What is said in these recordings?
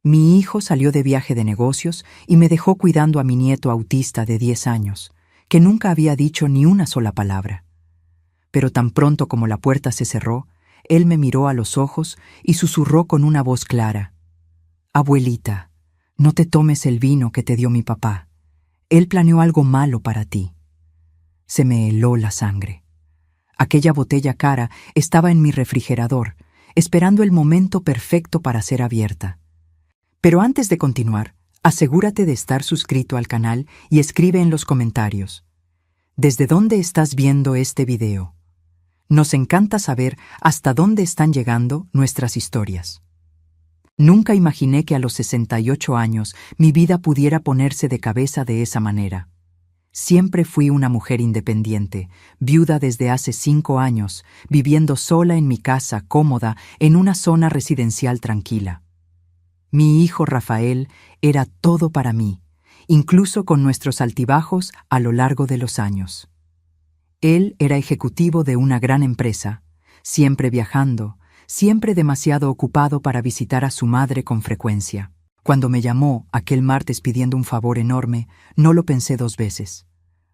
Mi hijo salió de viaje de negocios y me dejó cuidando a mi nieto autista de 10 años, que nunca había dicho ni una sola palabra. Pero tan pronto como la puerta se cerró, él me miró a los ojos y susurró con una voz clara: «Abuelita, no te tomes el vino que te dio mi papá. Él planeó algo malo para ti». Se me heló la sangre. Aquella botella cara estaba en mi refrigerador, esperando el momento perfecto para ser abierta. Pero antes de continuar, asegúrate de estar suscrito al canal y escribe en los comentarios: ¿desde dónde estás viendo este video? Nos encanta saber hasta dónde están llegando nuestras historias. Nunca imaginé que a los 68 años mi vida pudiera ponerse de cabeza de esa manera. Siempre fui una mujer independiente, viuda desde hace 5 años, viviendo sola en mi casa cómoda en una zona residencial tranquila. Mi hijo Rafael era todo para mí, incluso con nuestros altibajos a lo largo de los años. Él era ejecutivo de una gran empresa, siempre viajando, siempre demasiado ocupado para visitar a su madre con frecuencia. Cuando me llamó aquel martes pidiendo un favor enorme, no lo pensé 2 veces.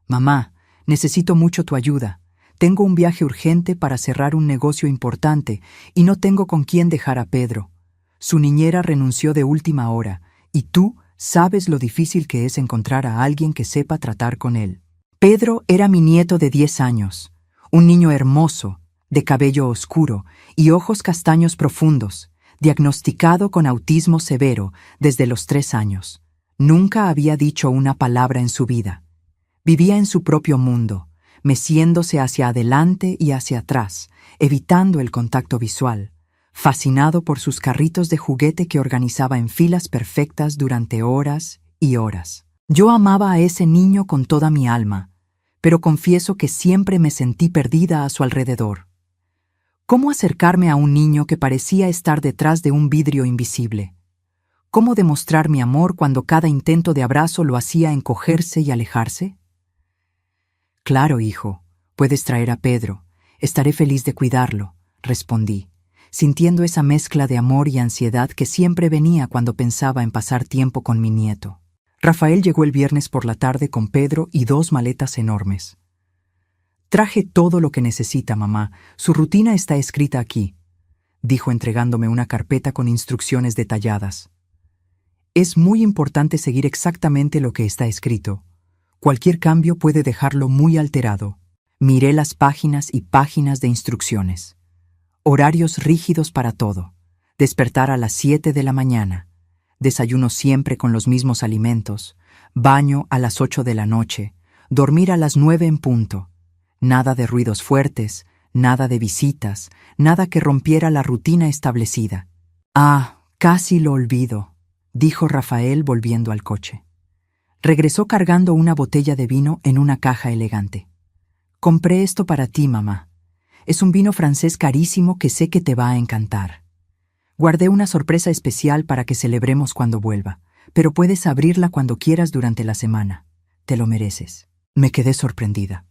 «Mamá, necesito mucho tu ayuda. Tengo un viaje urgente para cerrar un negocio importante y no tengo con quién dejar a Pedro. Su niñera renunció de última hora y tú sabes lo difícil que es encontrar a alguien que sepa tratar con él». Pedro era mi nieto de 10 años, un niño hermoso, de cabello oscuro y ojos castaños profundos, diagnosticado con autismo severo desde los 3 años. Nunca había dicho una palabra en su vida. Vivía en su propio mundo, meciéndose hacia adelante y hacia atrás, evitando el contacto visual, fascinado por sus carritos de juguete que organizaba en filas perfectas durante horas y horas. Yo amaba a ese niño con toda mi alma, pero confieso que siempre me sentí perdida a su alrededor. ¿Cómo acercarme a un niño que parecía estar detrás de un vidrio invisible? ¿Cómo demostrar mi amor cuando cada intento de abrazo lo hacía encogerse y alejarse? «Claro, hijo, puedes traer a Pedro. Estaré feliz de cuidarlo», respondí, sintiendo esa mezcla de amor y ansiedad que siempre venía cuando pensaba en pasar tiempo con mi nieto. Rafael llegó el viernes por la tarde con Pedro y 2 maletas enormes. «Traje todo lo que necesita, mamá. Su rutina está escrita aquí», dijo entregándome una carpeta con instrucciones detalladas. «Es muy importante seguir exactamente lo que está escrito. Cualquier cambio puede dejarlo muy alterado». Miré las páginas y páginas de instrucciones. Horarios rígidos para todo. Despertar a las 7 de la mañana. Desayuno siempre con los mismos alimentos. Baño a las 8 de la noche. Dormir a las 9 en punto. Nada de ruidos fuertes, nada de visitas, nada que rompiera la rutina establecida. «Ah, casi lo olvido», dijo Rafael volviendo al coche. Regresó cargando una botella de vino en una caja elegante. «Compré esto para ti, mamá. Es un vino francés carísimo que sé que te va a encantar. Guardé una sorpresa especial para que celebremos cuando vuelva, pero puedes abrirla cuando quieras durante la semana. Te lo mereces». Me quedé sorprendida.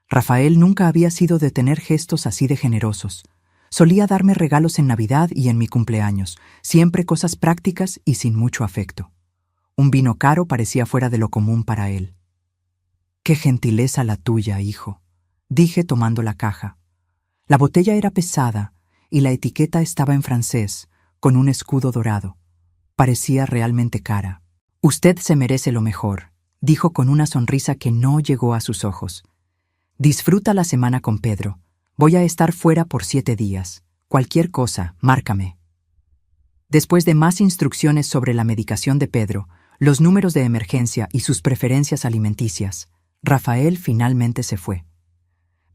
Rafael nunca había sido de tener gestos así de generosos. Solía darme regalos en Navidad y en mi cumpleaños, siempre cosas prácticas y sin mucho afecto. Un vino caro parecía fuera de lo común para él. «Qué gentileza la tuya, hijo», dije tomando la caja. La botella era pesada y la etiqueta estaba en francés, con un escudo dorado. Parecía realmente cara. «Usted se merece lo mejor», dijo con una sonrisa que no llegó a sus ojos. «Disfruta la semana con Pedro. Voy a estar fuera por 7 días. Cualquier cosa, márcame». Después de más instrucciones sobre la medicación de Pedro, los números de emergencia y sus preferencias alimenticias, Rafael finalmente se fue.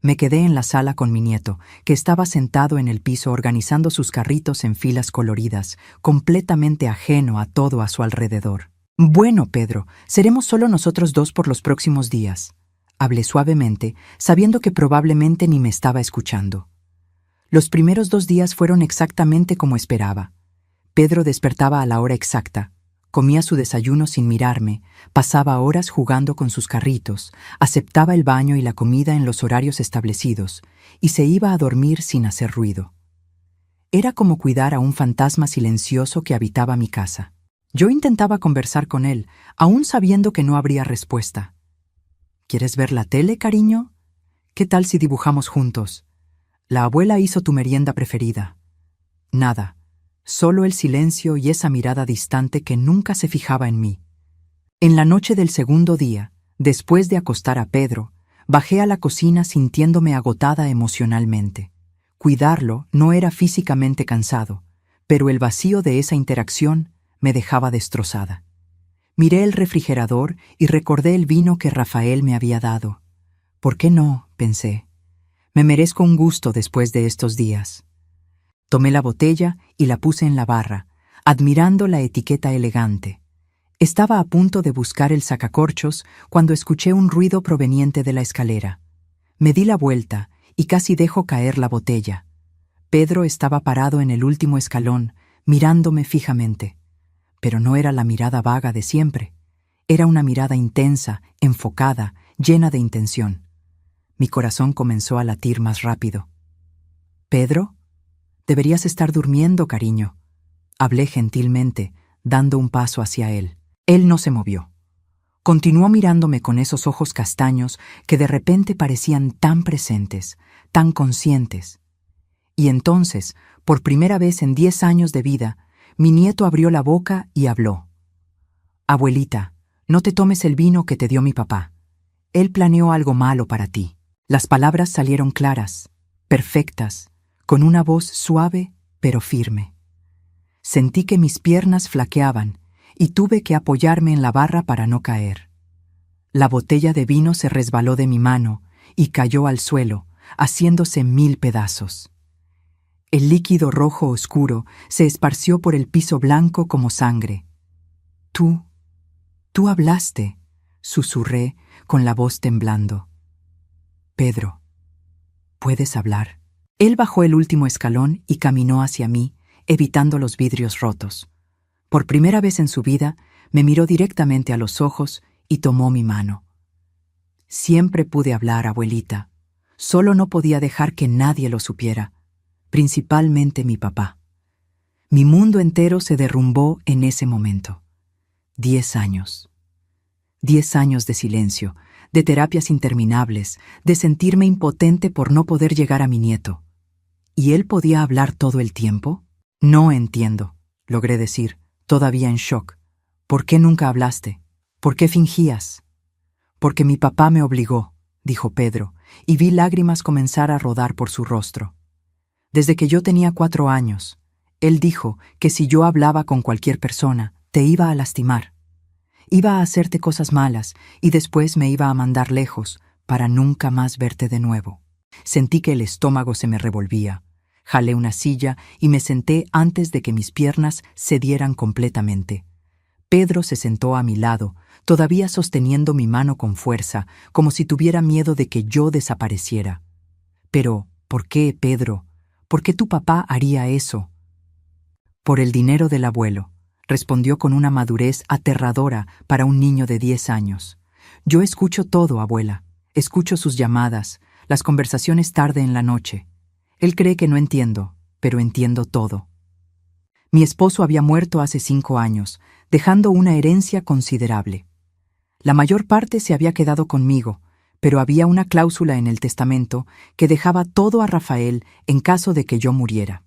Me quedé en la sala con mi nieto, que estaba sentado en el piso organizando sus carritos en filas coloridas, completamente ajeno a todo a su alrededor. «Bueno, Pedro, seremos solo nosotros 2 por los próximos días», hablé suavemente, sabiendo que probablemente ni me estaba escuchando. Los primeros 2 días fueron exactamente como esperaba. Pedro despertaba a la hora exacta, comía su desayuno sin mirarme, pasaba horas jugando con sus carritos, aceptaba el baño y la comida en los horarios establecidos y se iba a dormir sin hacer ruido. Era como cuidar a un fantasma silencioso que habitaba mi casa. Yo intentaba conversar con él, aún sabiendo que no habría respuesta. ¿Quieres ver la tele, cariño? ¿Qué tal si dibujamos juntos? La abuela hizo tu merienda preferida. Nada, solo el silencio y esa mirada distante que nunca se fijaba en mí. En la noche del segundo día, después de acostar a Pedro, bajé a la cocina sintiéndome agotada emocionalmente. Cuidarlo no era físicamente cansado, pero el vacío de esa interacción me dejaba destrozada. Miré el refrigerador y recordé el vino que Rafael me había dado. ¿Por qué no?, pensé. Me merezco un gusto después de estos días. Tomé la botella y la puse en la barra, admirando la etiqueta elegante. Estaba a punto de buscar el sacacorchos cuando escuché un ruido proveniente de la escalera. Me di la vuelta y casi dejo caer la botella. Pedro estaba parado en el último escalón, mirándome fijamente. Pero no era la mirada vaga de siempre. Era una mirada intensa, enfocada, llena de intención. Mi corazón comenzó a latir más rápido. «¿Pedro? Deberías estar durmiendo, cariño», hablé gentilmente, dando un paso hacia él. Él no se movió. Continuó mirándome con esos ojos castaños que de repente parecían tan presentes, tan conscientes. Y entonces, por primera vez en 10 años de vida, mi nieto abrió la boca y habló. «Abuelita, no te tomes el vino que te dio mi papá. Él planeó algo malo para ti». Las palabras salieron claras, perfectas, con una voz suave pero firme. Sentí que mis piernas flaqueaban y tuve que apoyarme en la barra para no caer. La botella de vino se resbaló de mi mano y cayó al suelo, haciéndose 1000 pedazos. El líquido rojo oscuro se esparció por el piso blanco como sangre. Tú hablaste», susurré con la voz temblando. «Pedro, ¿puedes hablar?». Él bajó el último escalón y caminó hacia mí, evitando los vidrios rotos. Por primera vez en su vida, me miró directamente a los ojos y tomó mi mano. «Siempre pude hablar, abuelita. Solo no podía dejar que nadie lo supiera, principalmente mi papá». Mi mundo entero se derrumbó en ese momento. 10 años. 10 años de silencio, de terapias interminables, de sentirme impotente por no poder llegar a mi nieto. ¿Y él podía hablar todo el tiempo? «No entiendo», logré decir, todavía en shock. «¿Por qué nunca hablaste? ¿Por qué fingías?». «Porque mi papá me obligó», dijo Pedro, y vi lágrimas comenzar a rodar por su rostro. «Desde que yo tenía 4 años, él dijo que si yo hablaba con cualquier persona, te iba a lastimar. Iba a hacerte cosas malas y después me iba a mandar lejos para nunca más verte de nuevo». Sentí que el estómago se me revolvía. Jalé una silla y me senté antes de que mis piernas cedieran completamente. Pedro se sentó a mi lado, todavía sosteniendo mi mano con fuerza, como si tuviera miedo de que yo desapareciera. «Pero, ¿por qué, Pedro? ¿Por qué tu papá haría eso?». «Por el dinero del abuelo», respondió con una madurez aterradora para un niño de 10 años. «Yo escucho todo, abuela. Escucho sus llamadas, las conversaciones tarde en la noche. Él cree que no entiendo, pero entiendo todo». Mi esposo había muerto hace 5 años, dejando una herencia considerable. La mayor parte se había quedado conmigo, pero había una cláusula en el testamento que dejaba todo a Rafael en caso de que yo muriera.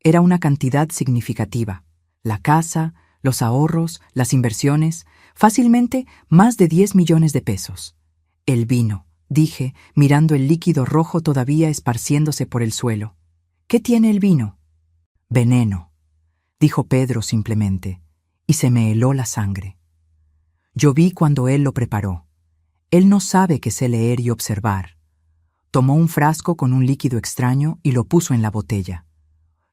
Era una cantidad significativa. La casa, los ahorros, las inversiones, fácilmente más de 10 millones de pesos. «El vino», dije, mirando el líquido rojo todavía esparciéndose por el suelo. «¿Qué tiene el vino?». «Veneno», dijo Pedro simplemente, y se me heló la sangre. Yo vi cuando él lo preparó. Él no sabe que sé leer y observar. Tomó un frasco con un líquido extraño y lo puso en la botella.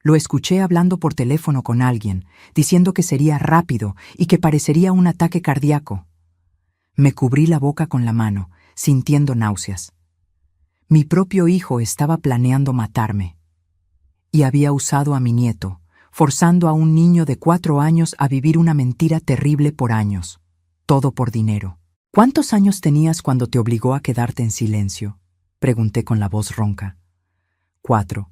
Lo escuché hablando por teléfono con alguien, diciendo que sería rápido y que parecería un ataque cardíaco. Me cubrí la boca con la mano, sintiendo náuseas. Mi propio hijo estaba planeando matarme. Y había usado a mi nieto, forzando a un niño de 4 años a vivir una mentira terrible por años. Todo por dinero. «¿Cuántos años tenías cuando te obligó a quedarte en silencio?», pregunté con la voz ronca. 4.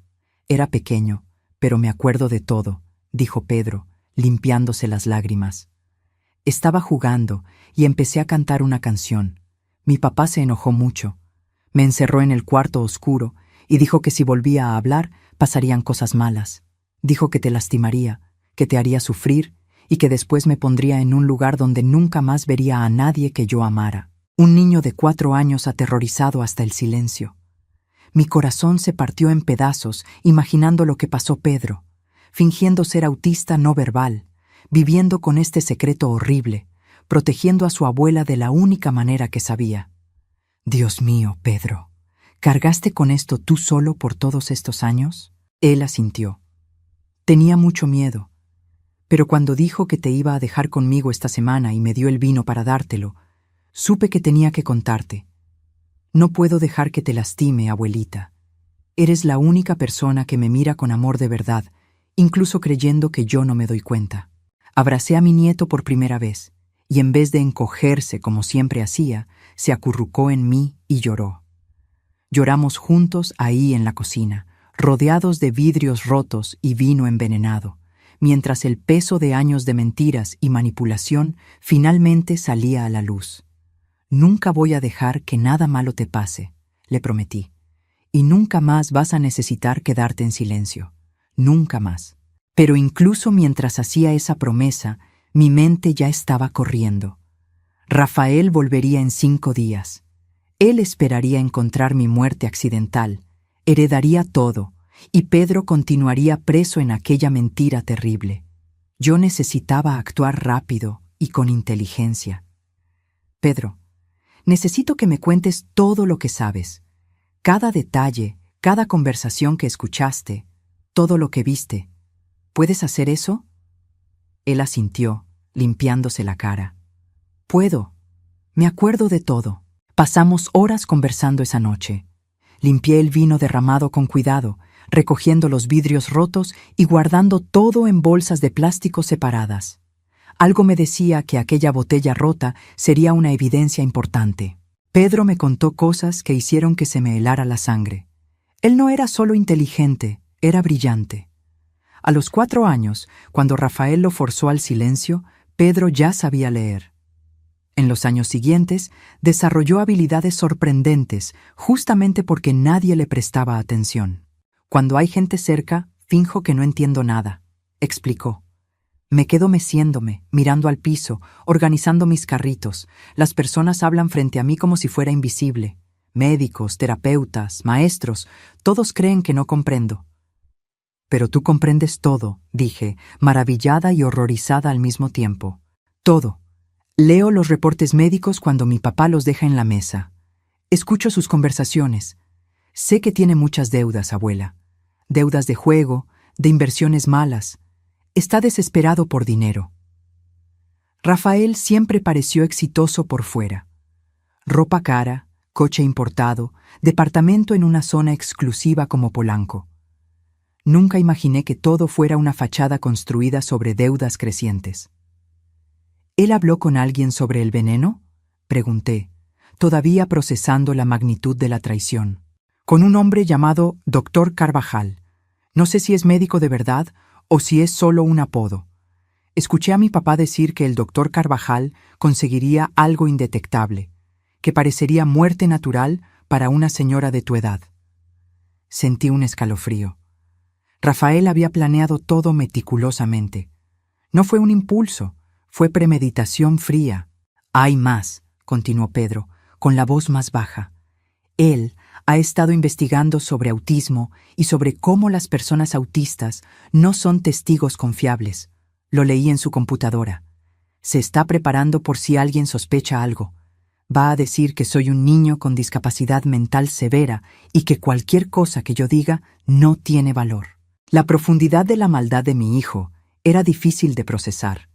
Era pequeño, pero me acuerdo de todo», dijo Pedro, limpiándose las lágrimas. Estaba jugando y empecé a cantar una canción. Mi papá se enojó mucho. Me encerró en el cuarto oscuro y dijo que si volvía a hablar pasarían cosas malas. Dijo que te lastimaría, que te haría sufrir y que después me pondría en un lugar donde nunca más vería a nadie que yo amara. Un niño de 4 años aterrorizado hasta el silencio. Mi corazón se partió en pedazos imaginando lo que pasó Pedro, fingiendo ser autista no verbal, viviendo con este secreto horrible, protegiendo a su abuela de la única manera que sabía. Dios mío, Pedro, ¿cargaste con esto tú solo por todos estos años? Él asintió. Tenía mucho miedo, pero cuando dijo que te iba a dejar conmigo esta semana y me dio el vino para dártelo, supe que tenía que contarte. No puedo dejar que te lastime, abuelita. Eres la única persona que me mira con amor de verdad, incluso creyendo que yo no me doy cuenta. Abracé a mi nieto por primera vez, y en vez de encogerse como siempre hacía, se acurrucó en mí y lloró. Lloramos juntos ahí en la cocina, rodeados de vidrios rotos y vino envenenado, mientras el peso de años de mentiras y manipulación finalmente salía a la luz. Nunca voy a dejar que nada malo te pase, le prometí, y nunca más vas a necesitar quedarte en silencio, nunca más. Pero incluso mientras hacía esa promesa, mi mente ya estaba corriendo. Rafael volvería en 5 días. Él esperaría encontrar mi muerte accidental, heredaría todo, y Pedro continuaría preso en aquella mentira terrible. Yo necesitaba actuar rápido y con inteligencia. Pedro, necesito que me cuentes todo lo que sabes, cada detalle, cada conversación que escuchaste, todo lo que viste. ¿Puedes hacer eso? Él asintió, limpiándose la cara. Puedo. Me acuerdo de todo. Pasamos horas conversando esa noche. Limpié el vino derramado con cuidado, recogiendo los vidrios rotos y guardando todo en bolsas de plástico separadas. Algo me decía que aquella botella rota sería una evidencia importante. Pedro me contó cosas que hicieron que se me helara la sangre. Él no era solo inteligente, era brillante. A los 4 años, cuando Rafael lo forzó al silencio, Pedro ya sabía leer. En los años siguientes, desarrolló habilidades sorprendentes, justamente porque nadie le prestaba atención. Cuando hay gente cerca, finjo que no entiendo nada, explicó. Me quedo meciéndome, mirando al piso, organizando mis carritos. Las personas hablan frente a mí como si fuera invisible. Médicos, terapeutas, maestros, todos creen que no comprendo. Pero tú comprendes todo, dije, maravillada y horrorizada al mismo tiempo. Todo. Leo los reportes médicos cuando mi papá los deja en la mesa. Escucho sus conversaciones. Sé que tiene muchas deudas, abuela. Deudas de juego, de inversiones malas. Está desesperado por dinero. Rafael siempre pareció exitoso por fuera. Ropa cara, coche importado, departamento en una zona exclusiva como Polanco. Nunca imaginé que todo fuera una fachada construida sobre deudas crecientes. ¿Él habló con alguien sobre el veneno?, pregunté, todavía procesando la magnitud de la traición. Con un hombre llamado Dr. Carvajal. No sé si es médico de verdad o si es solo un apodo. Escuché a mi papá decir que el Dr. Carvajal conseguiría algo indetectable, que parecería muerte natural para una señora de tu edad. Sentí un escalofrío. Rafael había planeado todo meticulosamente. No fue un impulso, fue premeditación fría. Hay más, continuó Pedro, con la voz más baja. Él ha estado investigando sobre autismo y sobre cómo las personas autistas no son testigos confiables. Lo leí en su computadora. Se está preparando por si alguien sospecha algo. Va a decir que soy un niño con discapacidad mental severa y que cualquier cosa que yo diga no tiene valor. La profundidad de la maldad de mi hijo era difícil de procesar.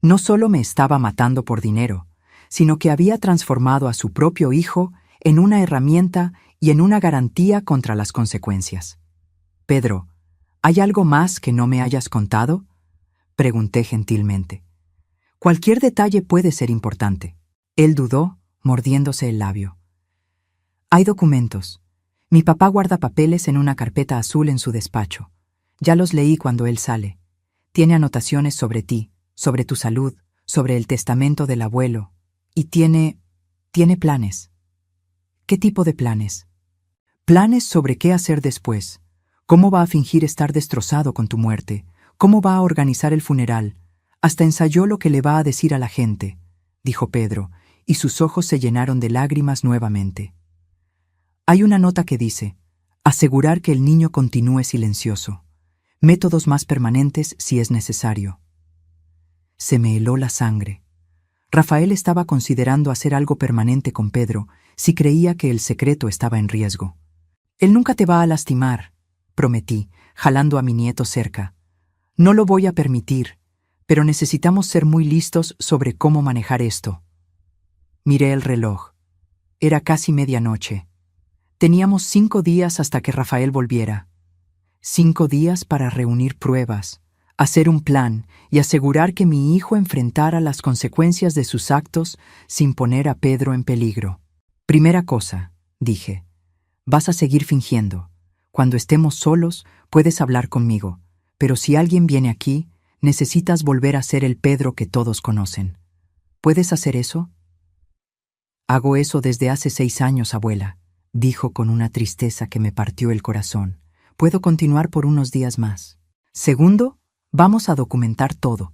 No solo me estaba matando por dinero, sino que había transformado a su propio hijo en una herramienta y en una garantía contra las consecuencias. Pedro, ¿hay algo más que no me hayas contado?, pregunté gentilmente. Cualquier detalle puede ser importante. Él dudó, mordiéndose el labio. Hay documentos. Mi papá guarda papeles en una carpeta azul en su despacho. Ya los leí cuando él sale. Tiene anotaciones sobre ti, sobre tu salud, sobre el testamento del abuelo. Y tiene planes. ¿Qué tipo de planes? Planes sobre qué hacer después. ¿Cómo va a fingir estar destrozado con tu muerte? ¿Cómo va a organizar el funeral? Hasta ensayó lo que le va a decir a la gente, dijo Pedro, y sus ojos se llenaron de lágrimas nuevamente. Hay una nota que dice: asegurar que el niño continúe silencioso. Métodos más permanentes si es necesario. Se me heló la sangre. Rafael estaba considerando hacer algo permanente con Pedro si creía que el secreto estaba en riesgo. Él nunca te va a lastimar, prometí, jalando a mi nieto cerca. No lo voy a permitir, pero necesitamos ser muy listos sobre cómo manejar esto. Miré el reloj. Era casi medianoche. Teníamos 5 días hasta que Rafael volviera. 5 días para reunir pruebas, hacer un plan y asegurar que mi hijo enfrentara las consecuencias de sus actos sin poner a Pedro en peligro. Primera cosa, dije, vas a seguir fingiendo. Cuando estemos solos, puedes hablar conmigo, pero si alguien viene aquí, necesitas volver a ser el Pedro que todos conocen. ¿Puedes hacer eso? Hago eso desde hace 6 años, abuela, dijo con una tristeza que me partió el corazón. Puedo continuar por unos días más. Segundo, vamos a documentar todo.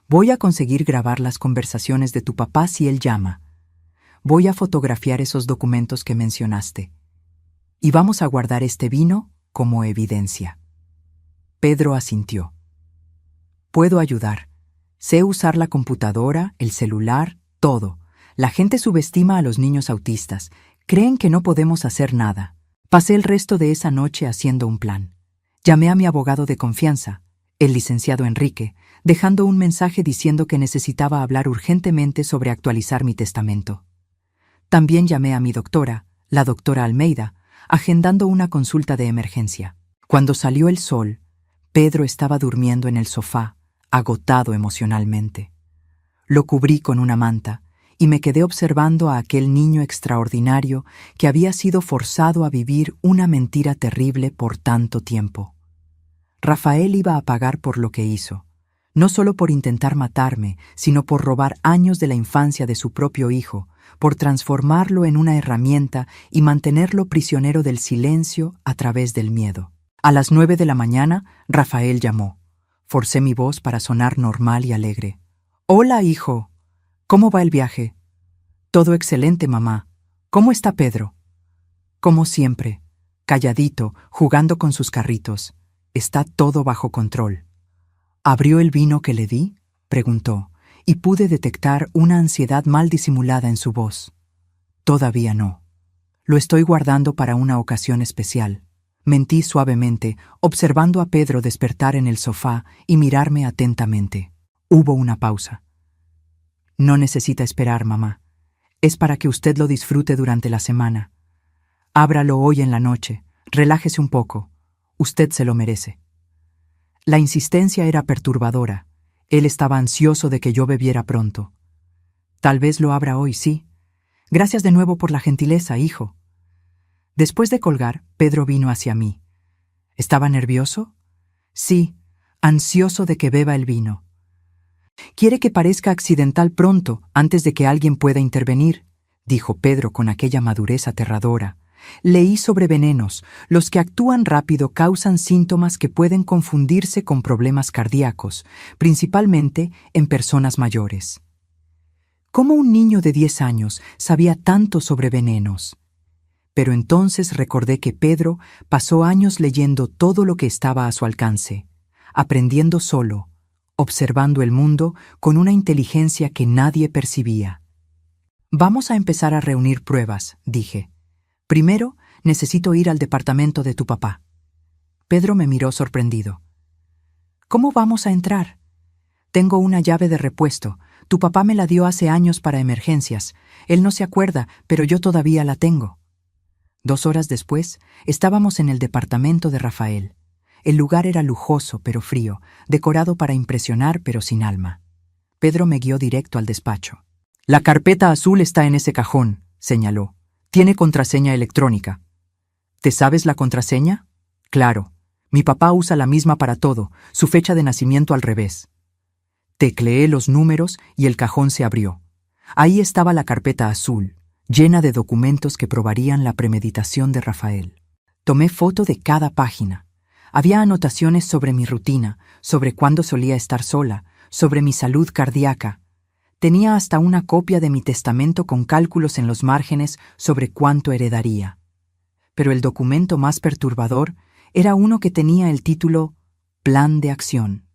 Voy a conseguir grabar las conversaciones de tu papá si él llama. Voy a fotografiar esos documentos que mencionaste. Y vamos a guardar este vino como evidencia. Pedro asintió. Puedo ayudar. Sé usar la computadora, el celular, todo. La gente subestima a los niños autistas. Creen que no podemos hacer nada. Pasé el resto de esa noche haciendo un plan. Llamé a mi abogado de confianza, el licenciado Enrique, dejando un mensaje diciendo que necesitaba hablar urgentemente sobre actualizar mi testamento. También llamé a mi doctora, la doctora Almeida, agendando una consulta de emergencia. Cuando salió el sol, Pedro estaba durmiendo en el sofá, agotado emocionalmente. Lo cubrí con una manta y me quedé observando a aquel niño extraordinario que había sido forzado a vivir una mentira terrible por tanto tiempo. Rafael iba a pagar por lo que hizo, no solo por intentar matarme, sino por robar años de la infancia de su propio hijo, por transformarlo en una herramienta y mantenerlo prisionero del silencio a través del miedo. A las 9 de la mañana, Rafael llamó. Forcé mi voz para sonar normal y alegre. «Hola, hijo. ¿Cómo va el viaje?» «Todo excelente, mamá. ¿Cómo está Pedro?» «Como siempre, calladito, jugando con sus carritos. Está todo bajo control». «¿Abrió el vino que le di?», preguntó, y pude detectar una ansiedad mal disimulada en su voz. «Todavía no. Lo estoy guardando para una ocasión especial». Mentí suavemente, observando a Pedro despertar en el sofá y mirarme atentamente. Hubo una pausa. «No necesita esperar, mamá. Es para que usted lo disfrute durante la semana. Ábralo hoy en la noche. Relájese un poco. Usted se lo merece». La insistencia era perturbadora. Él estaba ansioso de que yo bebiera pronto. «Tal vez lo abra hoy, sí. Gracias de nuevo por la gentileza, hijo». Después de colgar, Pedro vino hacia mí. ¿Estaba nervioso? Sí, ansioso de que beba el vino. «Quiere que parezca accidental pronto, antes de que alguien pueda intervenir», dijo Pedro con aquella madurez aterradora. «Leí sobre venenos. Los que actúan rápido causan síntomas que pueden confundirse con problemas cardíacos, principalmente en personas mayores». ¿Cómo un niño de 10 años sabía tanto sobre venenos? Pero entonces recordé que Pedro pasó años leyendo todo lo que estaba a su alcance, aprendiendo solo, observando el mundo con una inteligencia que nadie percibía. «Vamos a empezar a reunir pruebas», dije. «Primero, necesito ir al departamento de tu papá». Pedro me miró sorprendido. «¿Cómo vamos a entrar?» «Tengo una llave de repuesto. Tu papá me la dio hace años para emergencias. Él no se acuerda, pero yo todavía la tengo». 2 horas después, estábamos en el departamento de Rafael. El lugar era lujoso pero frío, decorado para impresionar pero sin alma. Pedro me guió directo al despacho. «La carpeta azul está en ese cajón», señaló. «Tiene contraseña electrónica». «¿Te sabes la contraseña?» «Claro. Mi papá usa la misma para todo, su fecha de nacimiento al revés. Tecleé los números y el cajón se abrió. Ahí estaba la carpeta azul, llena de documentos que probarían la premeditación de Rafael. Tomé foto de cada página. Había anotaciones sobre mi rutina, sobre cuándo solía estar sola, sobre mi salud cardíaca. Tenía hasta una copia de mi testamento con cálculos en los márgenes sobre cuánto heredaría. Pero el documento más perturbador era uno que tenía el título Plan de Acción.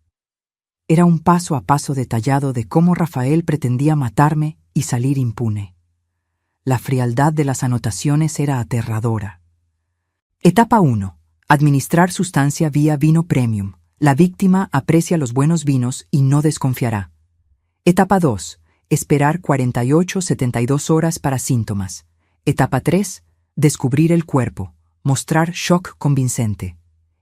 Era un paso a paso detallado de cómo Rafael pretendía matarme y salir impune. La frialdad de las anotaciones era aterradora. Etapa 1. Administrar sustancia vía vino premium. La víctima aprecia los buenos vinos y no desconfiará. Etapa 2. Esperar 48-72 horas para síntomas. Etapa 3. Descubrir el cuerpo. Mostrar shock convincente.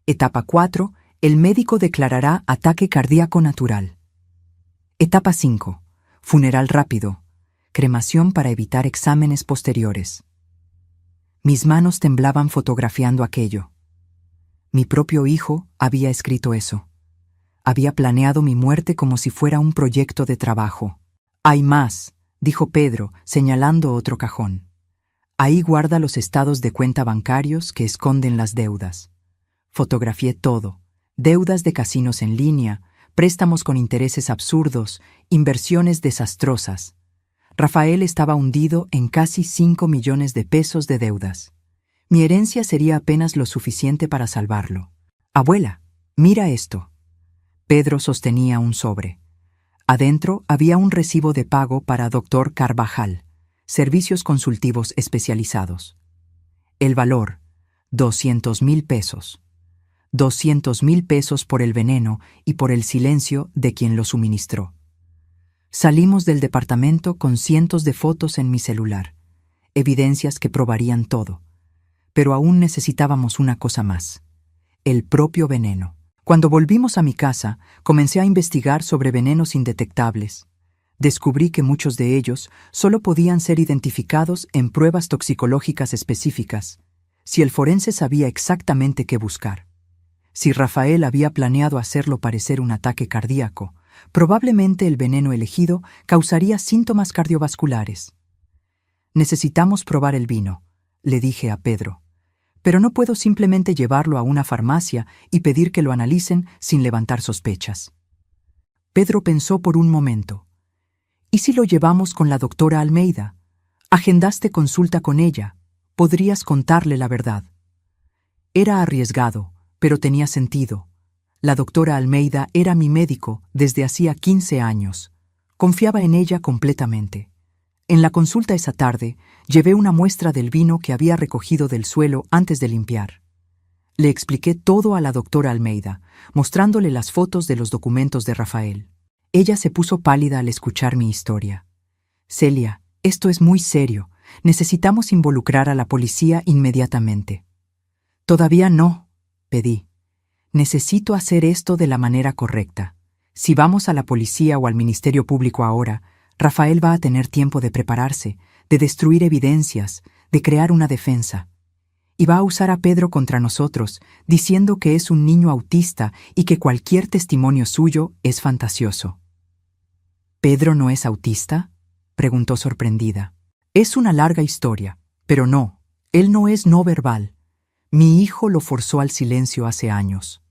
Etapa 4. El médico declarará ataque cardíaco natural. Etapa 5. Funeral rápido. Cremación para evitar exámenes posteriores. Mis manos temblaban fotografiando aquello. Mi propio hijo había escrito eso. Había planeado mi muerte como si fuera un proyecto de trabajo. «Hay más», dijo Pedro, señalando otro cajón. «Ahí guarda los estados de cuenta bancarios que esconden las deudas». Fotografié todo. Deudas de casinos en línea, préstamos con intereses absurdos, inversiones desastrosas. Rafael estaba hundido en casi 5 millones de pesos de deudas. Mi herencia sería apenas lo suficiente para salvarlo. «Abuela, mira esto». Pedro sostenía un sobre. Adentro había un recibo de pago para Dr. Carvajal, servicios consultivos especializados. El valor, 200,000 pesos. 200,000 pesos por el veneno y por el silencio de quien lo suministró. Salimos del departamento con cientos de fotos en mi celular, evidencias que probarían todo. Pero aún necesitábamos una cosa más: el propio veneno. Cuando volvimos a mi casa, comencé a investigar sobre venenos indetectables. Descubrí que muchos de ellos solo podían ser identificados en pruebas toxicológicas específicas, si el forense sabía exactamente qué buscar. Si Rafael había planeado hacerlo parecer un ataque cardíaco, probablemente el veneno elegido causaría síntomas cardiovasculares. «Necesitamos probar el vino», le dije a Pedro. «Pero no puedo simplemente llevarlo a una farmacia y pedir que lo analicen sin levantar sospechas». Pedro pensó por un momento. «¿Y si lo llevamos con la doctora Almeida? Agendaste consulta con ella. Podrías contarle la verdad». Era arriesgado, pero tenía sentido. La doctora Almeida era mi médico desde hacía 15 años. Confiaba en ella completamente. En la consulta esa tarde, llevé una muestra del vino que había recogido del suelo antes de limpiar. Le expliqué todo a la doctora Almeida, mostrándole las fotos de los documentos de Rafael. Ella se puso pálida al escuchar mi historia. «Celia, esto es muy serio. Necesitamos involucrar a la policía inmediatamente». «Todavía no», pedí. «Necesito hacer esto de la manera correcta. Si vamos a la policía o al Ministerio Público ahora, Rafael va a tener tiempo de prepararse, de destruir evidencias, de crear una defensa. Y va a usar a Pedro contra nosotros, diciendo que es un niño autista y que cualquier testimonio suyo es fantasioso». «¿Pedro no es autista?», preguntó sorprendida. «Es una larga historia, pero no, él no es no verbal. Mi hijo lo forzó al silencio hace años».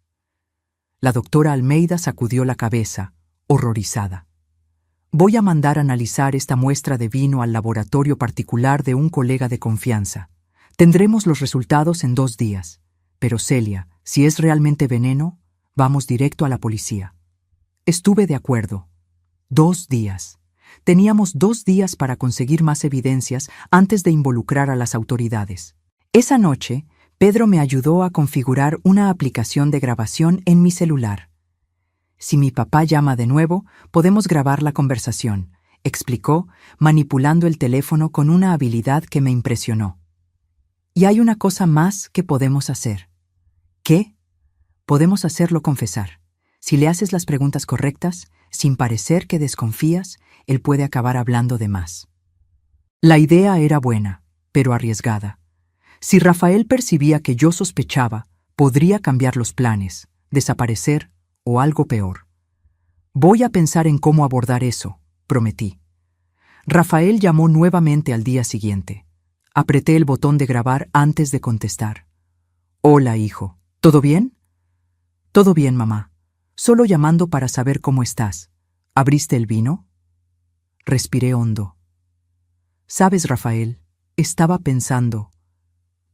La doctora Almeida sacudió la cabeza, horrorizada. «Voy a mandar a analizar esta muestra de vino al laboratorio particular de un colega de confianza. Tendremos los resultados en 2 días. Pero Celia, si es realmente veneno, vamos directo a la policía». Estuve de acuerdo. 2 días. Teníamos 2 días para conseguir más evidencias antes de involucrar a las autoridades. Esa noche, Pedro me ayudó a configurar una aplicación de grabación en mi celular. «Si mi papá llama de nuevo, podemos grabar la conversación», explicó, manipulando el teléfono con una habilidad que me impresionó. «Y hay una cosa más que podemos hacer». «¿Qué?» «Podemos hacerlo confesar. Si le haces las preguntas correctas, sin parecer que desconfías, él puede acabar hablando de más». La idea era buena, pero arriesgada. Si Rafael percibía que yo sospechaba, Podría cambiar los planes, desaparecer o algo peor. Voy a pensar en cómo abordar eso, prometí. Rafael llamó nuevamente al día siguiente. Apreté el botón de grabar antes de contestar. Hola, hijo. ¿Todo bien? Todo bien, mamá. Solo llamando para saber cómo estás. ¿Abriste el vino? Respiré hondo. Sabes, Rafael, estaba pensando,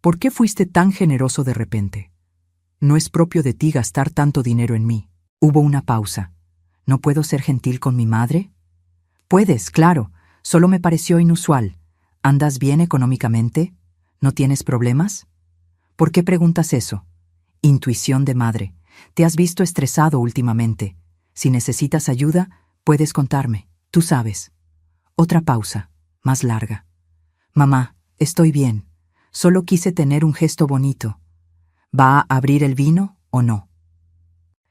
¿por qué fuiste tan generoso de repente? No es propio de ti gastar tanto dinero en mí. Hubo una pausa. ¿No puedo ser gentil con mi madre? Puedes, claro. Solo me pareció inusual. ¿Andas bien económicamente? ¿No tienes problemas? ¿Por qué preguntas eso? Intuición de madre. Te has visto estresado últimamente. Si necesitas ayuda, puedes contarme. Tú sabes. Otra pausa, más larga. Mamá, estoy bien. Solo quise tener un gesto bonito. ¿Va a abrir el vino o no?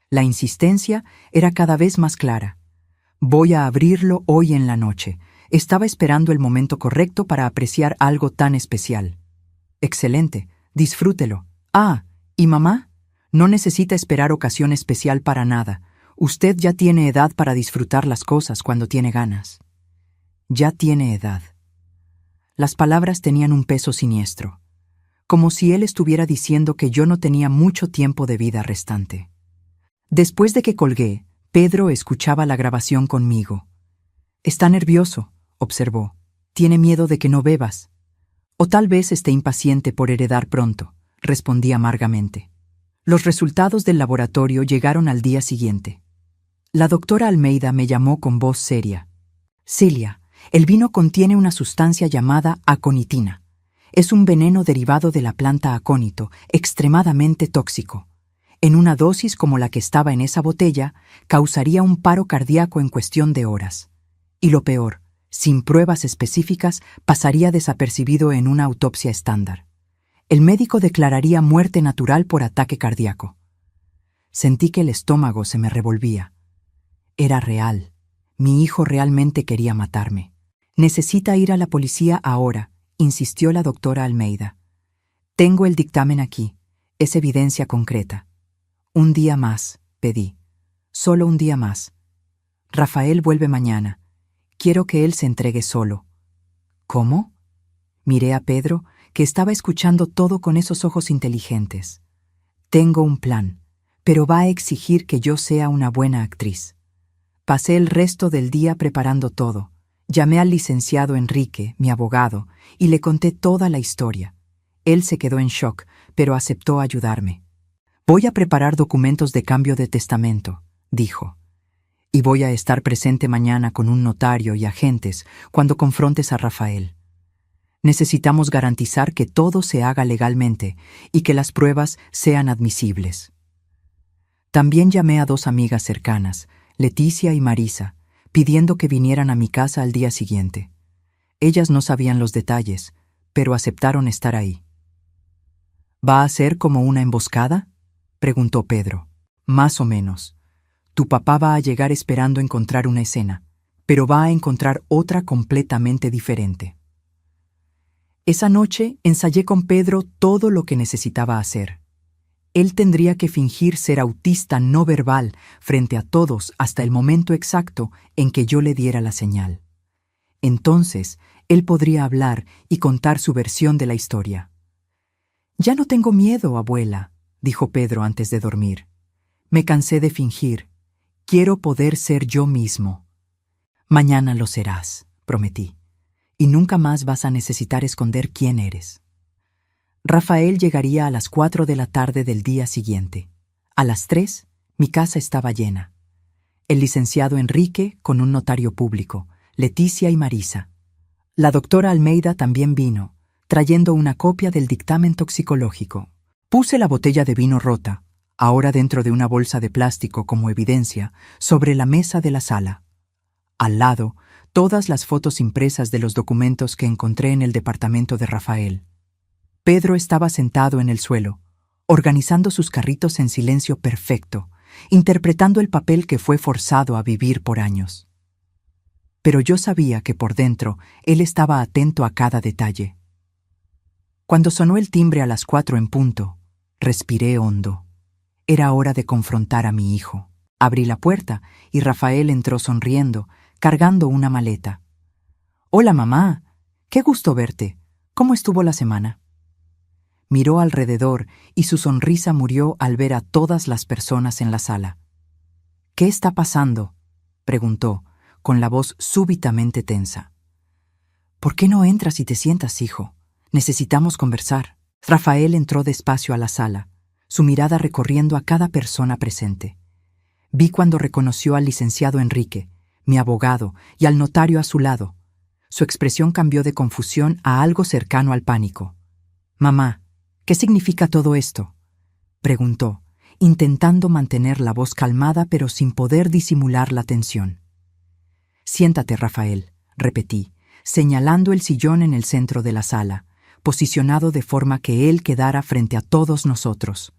La insistencia era cada vez más clara. Voy a abrirlo hoy en la noche. Estaba esperando el momento correcto para apreciar algo tan especial. Excelente, disfrútelo. Ah, ¿y mamá? No necesita esperar ocasión especial para nada. Usted ya tiene edad para disfrutar las cosas cuando tiene ganas. Ya tiene edad. Las palabras tenían un peso siniestro, como si él estuviera diciendo que yo no tenía mucho tiempo de vida restante. Después de que colgué, Pedro escuchaba la grabación conmigo. Está nervioso, observó. Tiene miedo de que no bebas. O tal vez esté impaciente por heredar pronto, respondí amargamente. Los resultados del laboratorio llegaron al día siguiente. La doctora Almeida me llamó con voz seria. Celia, el vino contiene una sustancia llamada aconitina. Es un veneno derivado de la planta acónito, extremadamente tóxico. En una dosis como la que estaba en esa botella, causaría un paro cardíaco en cuestión de horas. Y lo peor, sin pruebas específicas, pasaría desapercibido en una autopsia estándar. El médico declararía muerte natural por ataque cardíaco. Sentí que el estómago se me revolvía. Era real. Mi hijo realmente quería matarme. Necesita ir a la policía ahora, insistió la doctora Almeida. Tengo el dictamen aquí. Es evidencia concreta. Un día más, pedí. Solo un día más. Rafael vuelve mañana. Quiero que él se entregue solo. ¿Cómo? Miré a Pedro, que estaba escuchando todo con esos ojos inteligentes. Tengo un plan, pero va a exigir que yo sea una buena actriz. Pasé el resto del día preparando todo. Llamé al licenciado Enrique, mi abogado, y le conté toda la historia. Él se quedó en shock, pero aceptó ayudarme. Voy a preparar documentos de cambio de testamento, dijo. Y voy a estar presente mañana con un notario y agentes cuando confrontes a Rafael. Necesitamos garantizar que todo se haga legalmente y que las pruebas sean admisibles. También llamé a 2 amigas cercanas, Leticia y Marisa, pidiendo que vinieran a mi casa al día siguiente. Ellas no sabían los detalles, pero aceptaron estar ahí. ¿Va a ser como una emboscada?, preguntó Pedro. Más o menos. Tu papá va a llegar esperando encontrar una escena, pero va a encontrar otra completamente diferente. Esa noche ensayé con Pedro todo lo que necesitaba hacer. Él tendría que fingir ser autista no verbal frente a todos hasta el momento exacto en que yo le diera la señal. Entonces, él podría hablar y contar su versión de la historia. «Ya no tengo miedo, abuela», dijo Pedro antes de dormir. «Me cansé de fingir. Quiero poder ser yo mismo». «Mañana lo serás», prometí. «Y nunca más vas a necesitar esconder quién eres». Rafael llegaría a las 4 de la tarde del día siguiente. A las 3, mi casa estaba llena. El licenciado Enrique con un notario público, Leticia y Marisa. La doctora Almeida también vino, trayendo una copia del dictamen toxicológico. Puse la botella de vino rota, ahora dentro de una bolsa de plástico como evidencia, sobre la mesa de la sala. Al lado, todas las fotos impresas de los documentos que encontré en el departamento de Rafael. Pedro estaba sentado en el suelo, organizando sus carritos en silencio perfecto, interpretando el papel que fue forzado a vivir por años. Pero yo sabía que por dentro él estaba atento a cada detalle. Cuando sonó el timbre a las 4 en punto, Respiré hondo. Era hora de confrontar a mi hijo. Abrí la puerta y Rafael entró sonriendo, cargando una maleta. «Hola, mamá. Qué gusto verte. ¿Cómo estuvo la semana?» Miró alrededor y su sonrisa murió al ver a todas las personas en la sala. «¿Qué está pasando?», preguntó, con la voz súbitamente tensa. «¿Por qué no entras y te sientas, hijo? Necesitamos conversar». Rafael entró despacio a la sala, su mirada recorriendo a cada persona presente. Vi cuando reconoció al licenciado Enrique, mi abogado, y al notario a su lado. Su expresión cambió de confusión a algo cercano al pánico. «Mamá, ¿qué significa todo esto?», preguntó, intentando mantener la voz calmada pero sin poder disimular la tensión. «Siéntate, Rafael», repetí, señalando el sillón en el centro de la sala, posicionado de forma que él quedara frente a todos nosotros.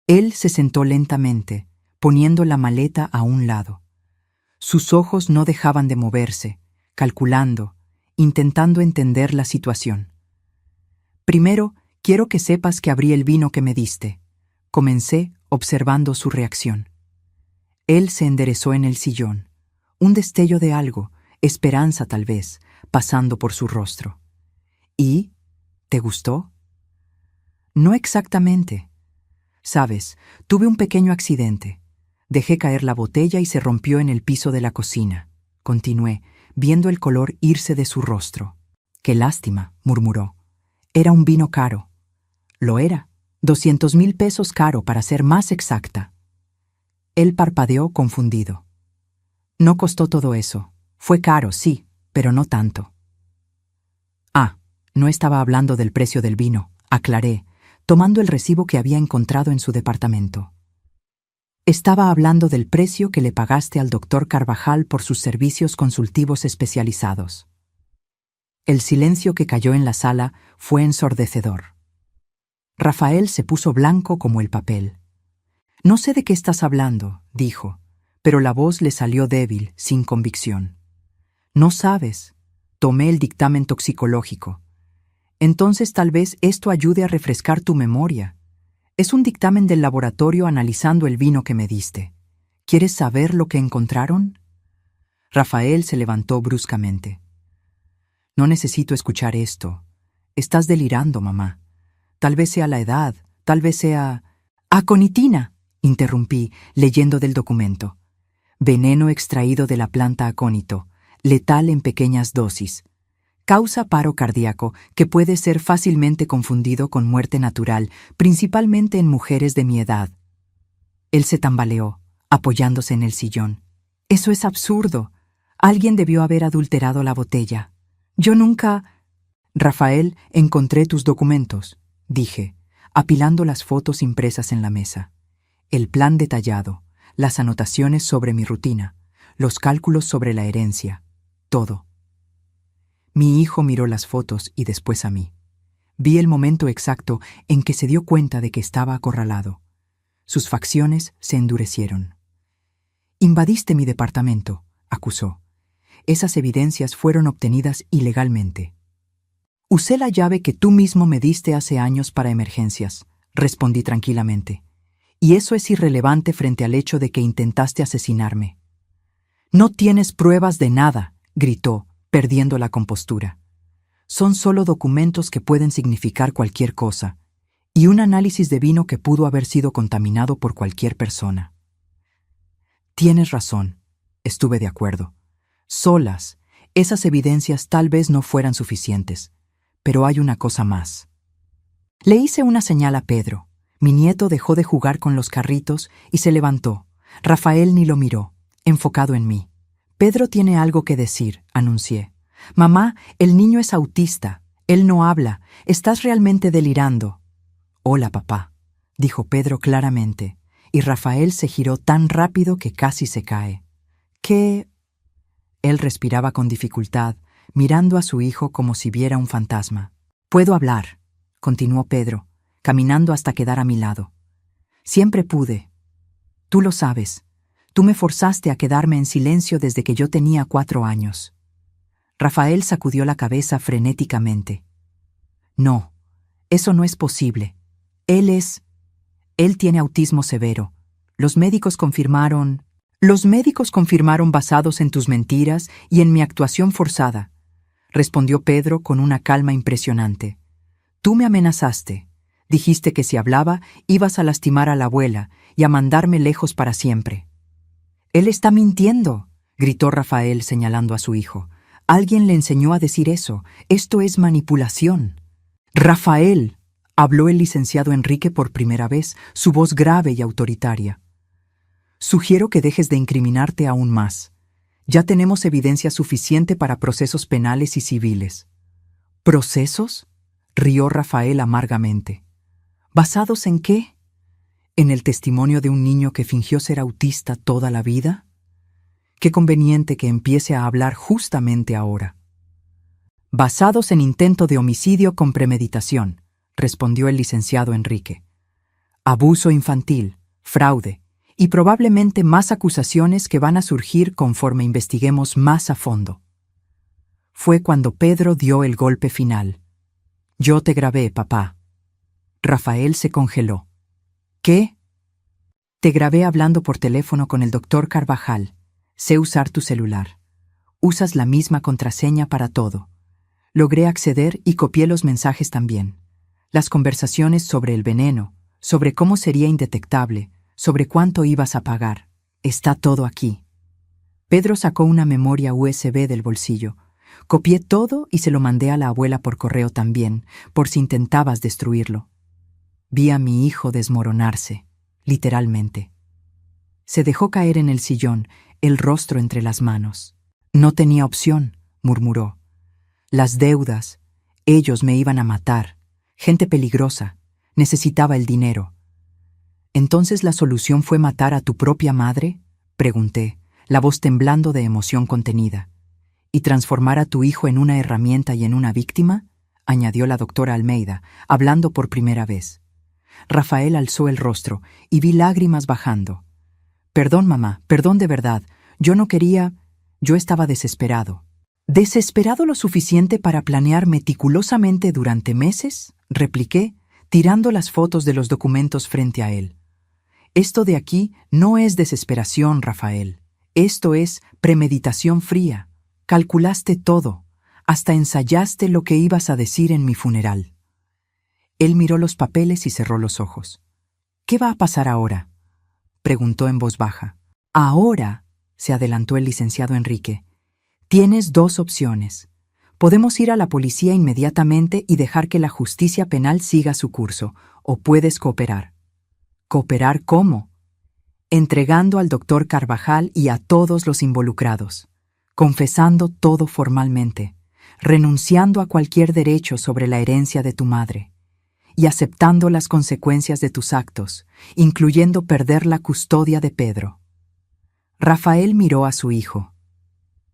Él se sentó lentamente, poniendo la maleta a un lado. Sus ojos no dejaban de moverse, calculando, intentando entender la situación. «Primero, quiero que sepas que abrí el vino que me diste», comencé observando su reacción. Él se enderezó en el sillón, un destello de algo, esperanza tal vez, pasando por su rostro. «¿Y? ¿Te gustó?» «No exactamente. Sabes, tuve un pequeño accidente. Dejé caer la botella y se rompió en el piso de la cocina», continué, viendo el color irse de su rostro. «Qué lástima», murmuró. «Era un vino caro». «Lo era. 200,000 pesos caro, para ser más exacta». Él parpadeó confundido. «No costó todo eso. Fue caro, sí, pero no tanto». «Ah, no estaba hablando del precio del vino», aclaré, tomando el recibo que había encontrado en su departamento. «Estaba hablando del precio que le pagaste al doctor Carvajal por sus servicios consultivos especializados». El silencio que cayó en la sala fue ensordecedor. Rafael se puso blanco como el papel. «No sé de qué estás hablando», dijo, pero la voz le salió débil, sin convicción. «No sabes. Tomé el dictamen toxicológico. Entonces tal vez esto ayude a refrescar tu memoria. Es un dictamen del laboratorio analizando el vino que me diste. ¿Quieres saber lo que encontraron?» Rafael se levantó bruscamente. «No necesito escuchar esto. Estás delirando, mamá. Tal vez sea la edad, tal vez sea...» «Aconitina», interrumpí, leyendo del documento. «Veneno extraído de la planta acónito, letal en pequeñas dosis. Causa paro cardíaco que puede ser fácilmente confundido con muerte natural, principalmente en mujeres de mi edad». Él se tambaleó, apoyándose en el sillón. «Eso es absurdo. Alguien debió haber adulterado la botella. Yo nunca...» «Rafael, encontré tus documentos», dije, apilando las fotos impresas en la mesa. El plan detallado, las anotaciones sobre mi rutina, los cálculos sobre la herencia, todo. Mi hijo miró las fotos y después a mí. Vi el momento exacto en que se dio cuenta de que estaba acorralado. Sus facciones se endurecieron. «Invadiste mi departamento», acusó. «Esas evidencias fueron obtenidas ilegalmente». «Usé la llave que tú mismo me diste hace años para emergencias», respondí tranquilamente. «Y eso es irrelevante frente al hecho de que intentaste asesinarme». «No tienes pruebas de nada», gritó, perdiendo la compostura. «Son solo documentos que pueden significar cualquier cosa, y un análisis de vino que pudo haber sido contaminado por cualquier persona». «Tienes razón», estuve de acuerdo. «Solas, esas evidencias tal vez no fueran suficientes, pero hay una cosa más». Le hice una señal a Pedro. Mi nieto dejó de jugar con los carritos y se levantó. Rafael ni lo miró, enfocado en mí. «Pedro tiene algo que decir», anuncié. «Mamá, el niño es autista. Él no habla. Estás realmente delirando». «Hola, papá», dijo Pedro claramente, y Rafael se giró tan rápido que casi se cae. «¿Qué...?» Él respiraba con dificultad, mirando a su hijo como si viera un fantasma. «Puedo hablar», continuó Pedro, caminando hasta quedar a mi lado. «Siempre pude. Tú lo sabes. Tú me forzaste a quedarme en silencio desde que yo tenía 4 años». Rafael sacudió la cabeza frenéticamente. «No, eso no es posible. Él es...» Él tiene autismo severo. Los médicos confirmaron basados en tus mentiras y en mi actuación forzada, respondió Pedro con una calma impresionante. Tú me amenazaste. Dijiste que si hablaba, ibas a lastimar a la abuela y a mandarme lejos para siempre. Él está mintiendo, gritó Rafael señalando a su hijo. Alguien le enseñó a decir eso. Esto es manipulación. Rafael, habló el licenciado Enrique por primera vez, su voz grave y autoritaria. Sugiero que dejes de incriminarte aún más. Ya tenemos evidencia suficiente para procesos penales y civiles. ¿Procesos?, rió Rafael amargamente. ¿Basados en qué? ¿En el testimonio de un niño que fingió ser autista toda la vida? Qué conveniente que empiece a hablar justamente ahora. Basados en intento de homicidio con premeditación, respondió el licenciado Enrique. Abuso infantil, fraude y probablemente más acusaciones que van a surgir conforme investiguemos más a fondo. Fue cuando Pedro dio el golpe final. Yo te grabé, papá. Rafael se congeló. ¿Qué? Te grabé hablando por teléfono con el doctor Carvajal. Sé usar tu celular. Usas la misma contraseña para todo. Logré acceder y copié los mensajes también. Las conversaciones sobre el veneno, sobre cómo sería indetectable, sobre cuánto ibas a pagar. Está todo aquí. Pedro sacó una memoria USB del bolsillo. Copié todo y se lo mandé a la abuela por correo también, por si intentabas destruirlo. Vi a mi hijo desmoronarse, literalmente. Se dejó caer en el sillón, el rostro entre las manos. No tenía opción, murmuró. Las deudas, ellos me iban a matar. Gente peligrosa, necesitaba el dinero. ¿Entonces la solución fue matar a tu propia madre?, pregunté, la voz temblando de emoción contenida. ¿Y transformar a tu hijo en una herramienta y en una víctima?, añadió la doctora Almeida, hablando por primera vez. Rafael alzó el rostro y vi lágrimas bajando. Perdón, mamá, perdón de verdad. Yo no quería. Yo estaba desesperado. ¿Desesperado lo suficiente para planear meticulosamente durante meses?, repliqué, tirando las fotos de los documentos frente a él. Esto de aquí no es desesperación, Rafael. Esto es premeditación fría. Calculaste todo. Hasta ensayaste lo que ibas a decir en mi funeral. Él miró los papeles y cerró los ojos. ¿Qué va a pasar ahora?, preguntó en voz baja. Ahora, se adelantó el licenciado Enrique, tienes dos opciones. Podemos ir a la policía inmediatamente y dejar que la justicia penal siga su curso, o puedes cooperar. ¿Cooperar cómo? Entregando al doctor Carvajal y a todos los involucrados, confesando todo formalmente, renunciando a cualquier derecho sobre la herencia de tu madre, y aceptando las consecuencias de tus actos, incluyendo perder la custodia de Pedro. Rafael miró a su hijo.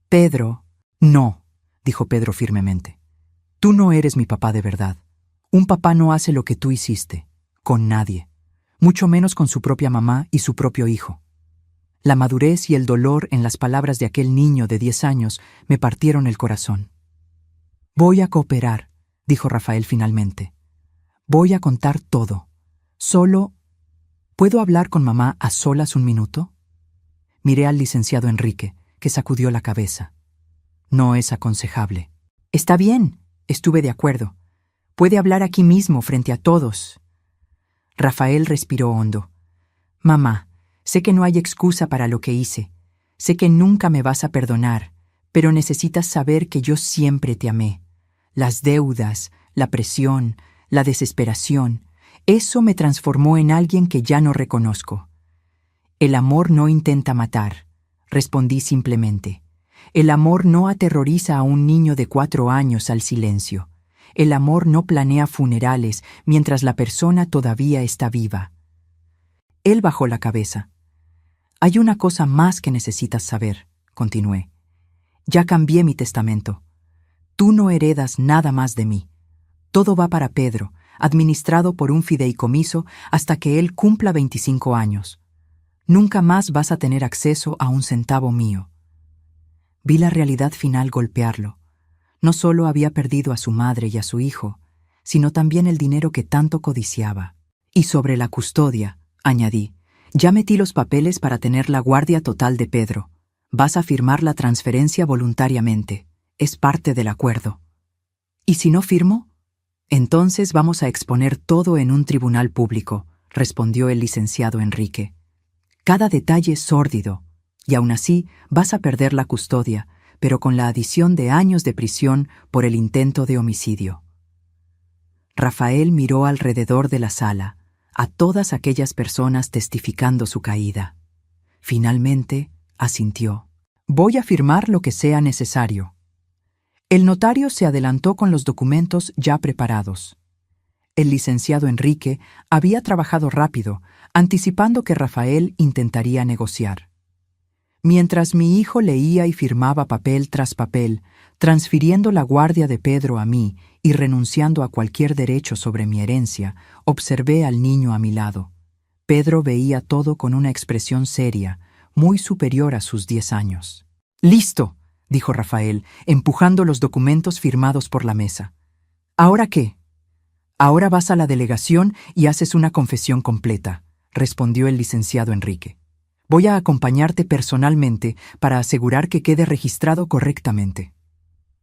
Pedro, no, dijo Pedro firmemente. Tú no eres mi papá de verdad. Un papá no hace lo que tú hiciste, con nadie, mucho menos con su propia mamá y su propio hijo. La madurez y el dolor en las palabras de aquel niño de 10 años me partieron el corazón. Voy a cooperar, dijo Rafael finalmente. Voy a contar todo. Solo, ¿puedo hablar con mamá a solas un minuto? Miré al licenciado Enrique, que sacudió la cabeza. No es aconsejable. Está bien, estuve de acuerdo. Puede hablar aquí mismo frente a todos. Rafael respiró hondo. Mamá, sé que no hay excusa para lo que hice. Sé que nunca me vas a perdonar, pero necesitas saber que yo siempre te amé. Las deudas, la presión, la desesperación, eso me transformó en alguien que ya no reconozco. El amor no intenta matar, respondí simplemente. El amor no aterroriza a un niño de 4 años al silencio. El amor no planea funerales mientras la persona todavía está viva. Él bajó la cabeza. Hay una cosa más que necesitas saber, continué. Ya cambié mi testamento. Tú no heredas nada más de mí. Todo va para Pedro, administrado por un fideicomiso hasta que él cumpla 25 años. Nunca más vas a tener acceso a un centavo mío. Vi la realidad final golpearlo. No solo había perdido a su madre y a su hijo, sino también el dinero que tanto codiciaba. Y sobre la custodia, añadí, ya metí los papeles para tener la guardia total de Pedro. Vas a firmar la transferencia voluntariamente. Es parte del acuerdo. ¿Y si no firmo? Entonces vamos a exponer todo en un tribunal público, respondió el licenciado Enrique. Cada detalle es sórdido, y aún así vas a perder la custodia, pero con la adición de años de prisión por el intento de homicidio. Rafael miró alrededor de la sala, a todas aquellas personas testificando su caída. Finalmente, asintió. Voy a firmar lo que sea necesario. El notario se adelantó con los documentos ya preparados. El licenciado Enrique había trabajado rápido, anticipando que Rafael intentaría negociar. Mientras mi hijo leía y firmaba papel tras papel, transfiriendo la guardia de Pedro a mí y renunciando a cualquier derecho sobre mi herencia, observé al niño a mi lado. Pedro veía todo con una expresión seria, muy superior a sus 10 años. «¡Listo!», dijo Rafael, empujando los documentos firmados por la mesa. «¿Ahora qué?». «Ahora vas a la delegación y haces una confesión completa», respondió el licenciado Enrique. «Voy a acompañarte personalmente para asegurar que quede registrado correctamente».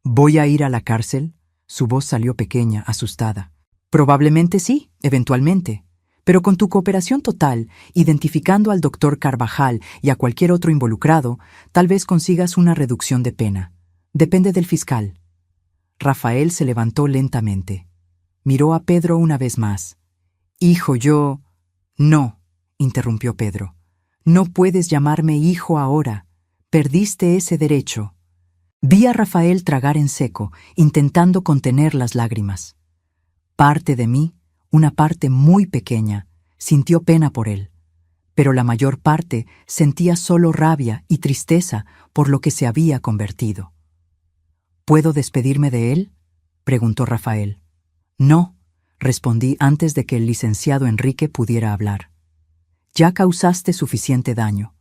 «¿Voy a ir a la cárcel?», su voz salió pequeña, asustada. «Probablemente sí, eventualmente. Pero con tu cooperación total, identificando al doctor Carvajal y a cualquier otro involucrado, tal vez consigas una reducción de pena. Depende del fiscal». Rafael se levantó lentamente. Miró a Pedro una vez más. «Hijo, yo...». «No», interrumpió Pedro. «No puedes llamarme hijo ahora. Perdiste ese derecho». Vi a Rafael tragar en seco, intentando contener las lágrimas. Parte de mí, una parte muy pequeña, sintió pena por él, pero la mayor parte sentía solo rabia y tristeza por lo que se había convertido. «¿Puedo despedirme de él?», preguntó Rafael. «No», respondí antes de que el licenciado Enrique pudiera hablar. «Ya causaste suficiente daño.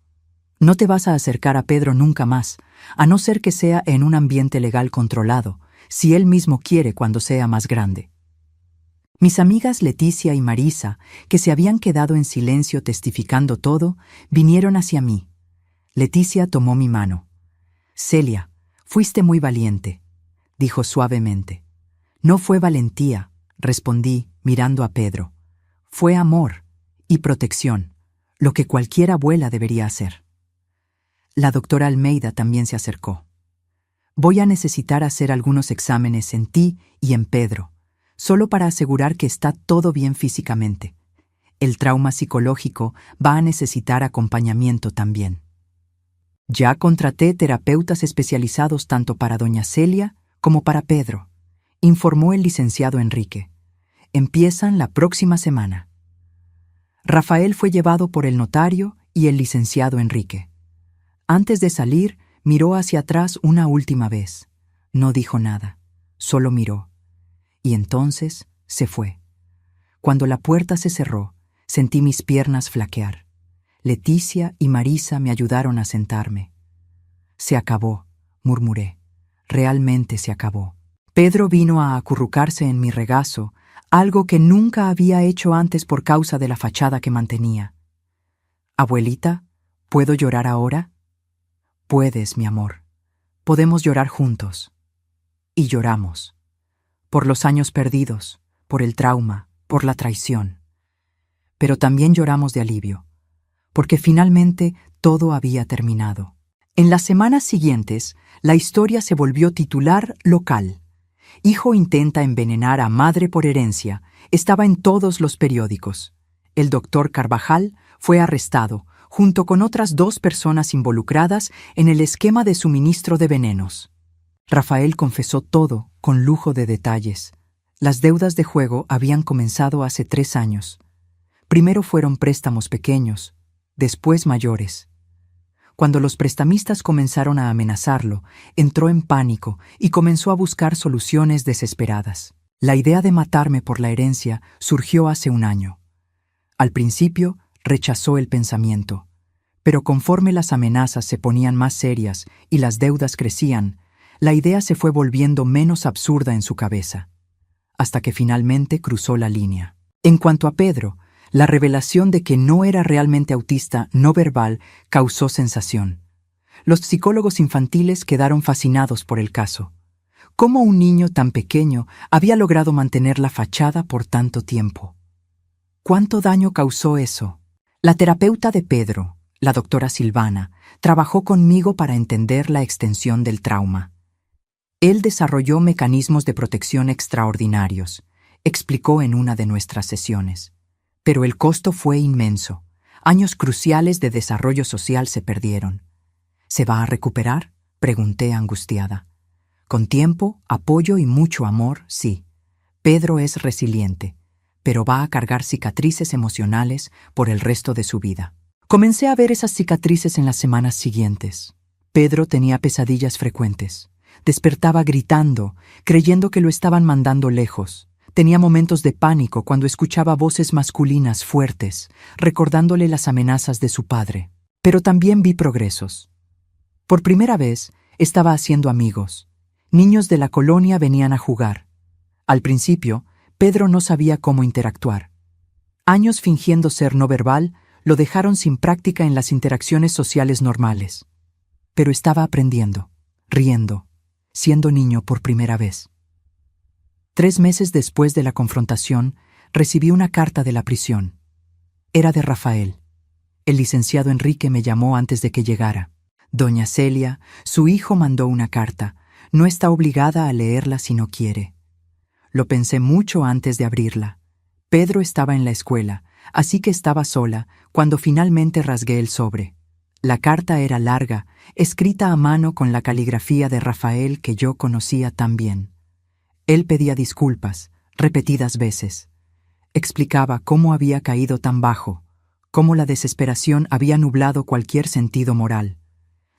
No te vas a acercar a Pedro nunca más, a no ser que sea en un ambiente legal controlado, si él mismo quiere cuando sea más grande». Mis amigas Leticia y Marisa, que se habían quedado en silencio testificando todo, vinieron hacia mí. Leticia tomó mi mano. «Celia, fuiste muy valiente», dijo suavemente. «No fue valentía», respondí, mirando a Pedro. «Fue amor y protección, lo que cualquier abuela debería hacer». La doctora Almeida también se acercó. «Voy a necesitar hacer algunos exámenes en ti y en Pedro, solo para asegurar que está todo bien físicamente. El trauma psicológico va a necesitar acompañamiento también». «Ya contraté terapeutas especializados tanto para doña Celia como para Pedro», informó el licenciado Enrique. «Empiezan la próxima semana». Rafael fue llevado por el notario y el licenciado Enrique. Antes de salir, miró hacia atrás una última vez. No dijo nada, solo miró. Y entonces se fue. Cuando la puerta se cerró, sentí mis piernas flaquear. Leticia y Marisa me ayudaron a sentarme. «Se acabó», murmuré. «Realmente se acabó». Pedro vino a acurrucarse en mi regazo, algo que nunca había hecho antes por causa de la fachada que mantenía. «Abuelita, ¿puedo llorar ahora?». «Puedes, mi amor. Podemos llorar juntos». Y lloramos. Por los años perdidos, por el trauma, por la traición. Pero también lloramos de alivio, porque finalmente todo había terminado. En las semanas siguientes, la historia se volvió titular local. «Hijo intenta envenenar a madre por herencia», estaba en todos los periódicos. El doctor Carvajal fue arrestado, junto con otras 2 personas involucradas en el esquema de suministro de venenos. Rafael confesó todo, con lujo de detalles. Las deudas de juego habían comenzado hace 3 años. Primero fueron préstamos pequeños, después mayores. Cuando los prestamistas comenzaron a amenazarlo, entró en pánico y comenzó a buscar soluciones desesperadas. La idea de matarme por la herencia surgió hace 1 año. Al principio, rechazó el pensamiento, pero conforme las amenazas se ponían más serias y las deudas crecían, la idea se fue volviendo menos absurda en su cabeza, hasta que finalmente cruzó la línea. En cuanto a Pedro, La revelación de que no era realmente autista no verbal causó sensación. Los psicólogos infantiles quedaron fascinados por el caso. ¿Cómo un niño tan pequeño había logrado mantener la fachada por tanto tiempo? ¿Cuánto daño causó eso? La terapeuta de Pedro, la doctora Silvana, trabajó conmigo para entender la extensión del trauma. Él desarrolló mecanismos de protección extraordinarios, explicó en una de nuestras sesiones. Pero el costo fue inmenso. Años cruciales de desarrollo social se perdieron. ¿Se va a recuperar?, pregunté angustiada. Con tiempo, apoyo y mucho amor, sí. Pedro es resiliente, pero va a cargar cicatrices emocionales por el resto de su vida. Comencé a ver esas cicatrices en las semanas siguientes. Pedro tenía pesadillas frecuentes. Despertaba gritando, creyendo que lo estaban mandando lejos. Tenía momentos de pánico cuando escuchaba voces masculinas fuertes, recordándole las amenazas de su padre. Pero también vi progresos. Por primera vez, estaba haciendo amigos. Niños de la colonia venían a jugar. Al principio, Pedro no sabía cómo interactuar. Años fingiendo ser no verbal lo dejaron sin práctica en las interacciones sociales normales. Pero estaba aprendiendo, riendo, siendo niño por primera vez. 3 meses después de la confrontación, recibí una carta de la prisión. Era de Rafael. El licenciado Enrique me llamó antes de que llegara. Doña Celia, su hijo, mandó una carta. No está obligada a leerla si no quiere. Lo pensé mucho antes de abrirla. Pedro estaba en la escuela, así que estaba sola cuando finalmente rasgué el sobre. La carta era larga, escrita a mano con la caligrafía de Rafael que yo conocía tan bien. Él pedía disculpas, repetidas veces. Explicaba cómo había caído tan bajo, cómo la desesperación había nublado cualquier sentido moral.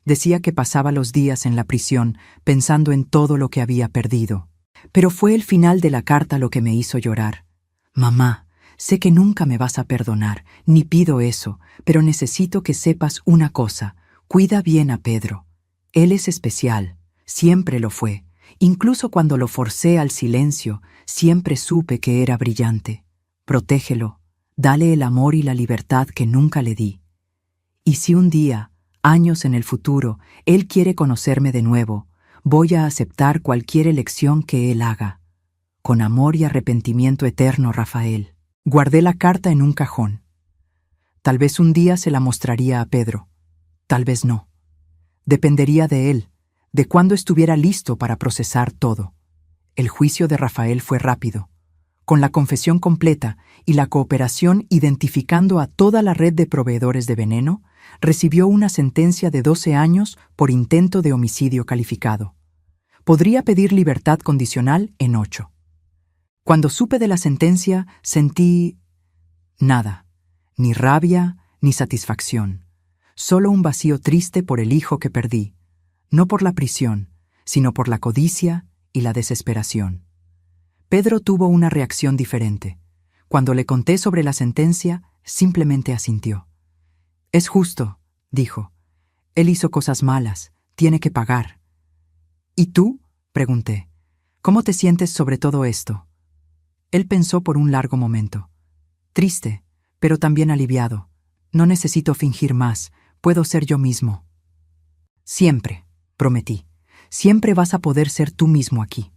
Decía que pasaba los días en la prisión pensando en todo lo que había perdido. Pero fue el final de la carta lo que me hizo llorar. Mamá, sé que nunca me vas a perdonar, ni pido eso, pero necesito que sepas una cosa. Cuida bien a Pedro. Él es especial, siempre lo fue. Incluso cuando lo forcé al silencio, siempre supe que era brillante. Protégelo, dale el amor y la libertad que nunca le di. Y si un día, años en el futuro, él quiere conocerme de nuevo, voy a aceptar cualquier elección que él haga. Con amor y arrepentimiento eterno, Rafael. Guardé la carta en un cajón. Tal vez un día se la mostraría a Pedro. Tal vez no. Dependería de él, de cuándo estuviera listo para procesar todo. El juicio de Rafael fue rápido. Con la confesión completa y la cooperación identificando a toda la red de proveedores de veneno, recibió una sentencia de 12 años por intento de homicidio calificado. Podría pedir libertad condicional en 8. Cuando supe de la sentencia, sentí nada, ni rabia ni satisfacción, solo un vacío triste por el hijo que perdí, no por la prisión, sino por la codicia y la desesperación. Pedro tuvo una reacción diferente. Cuando le conté sobre la sentencia, simplemente asintió. «Es justo», dijo. «Él hizo cosas malas, tiene que pagar». «¿Y tú?», pregunté. «¿Cómo te sientes sobre todo esto?». Él pensó por un largo momento. «Triste, pero también aliviado. No necesito fingir más, puedo ser yo mismo». «Siempre», prometí, «siempre vas a poder ser tú mismo aquí».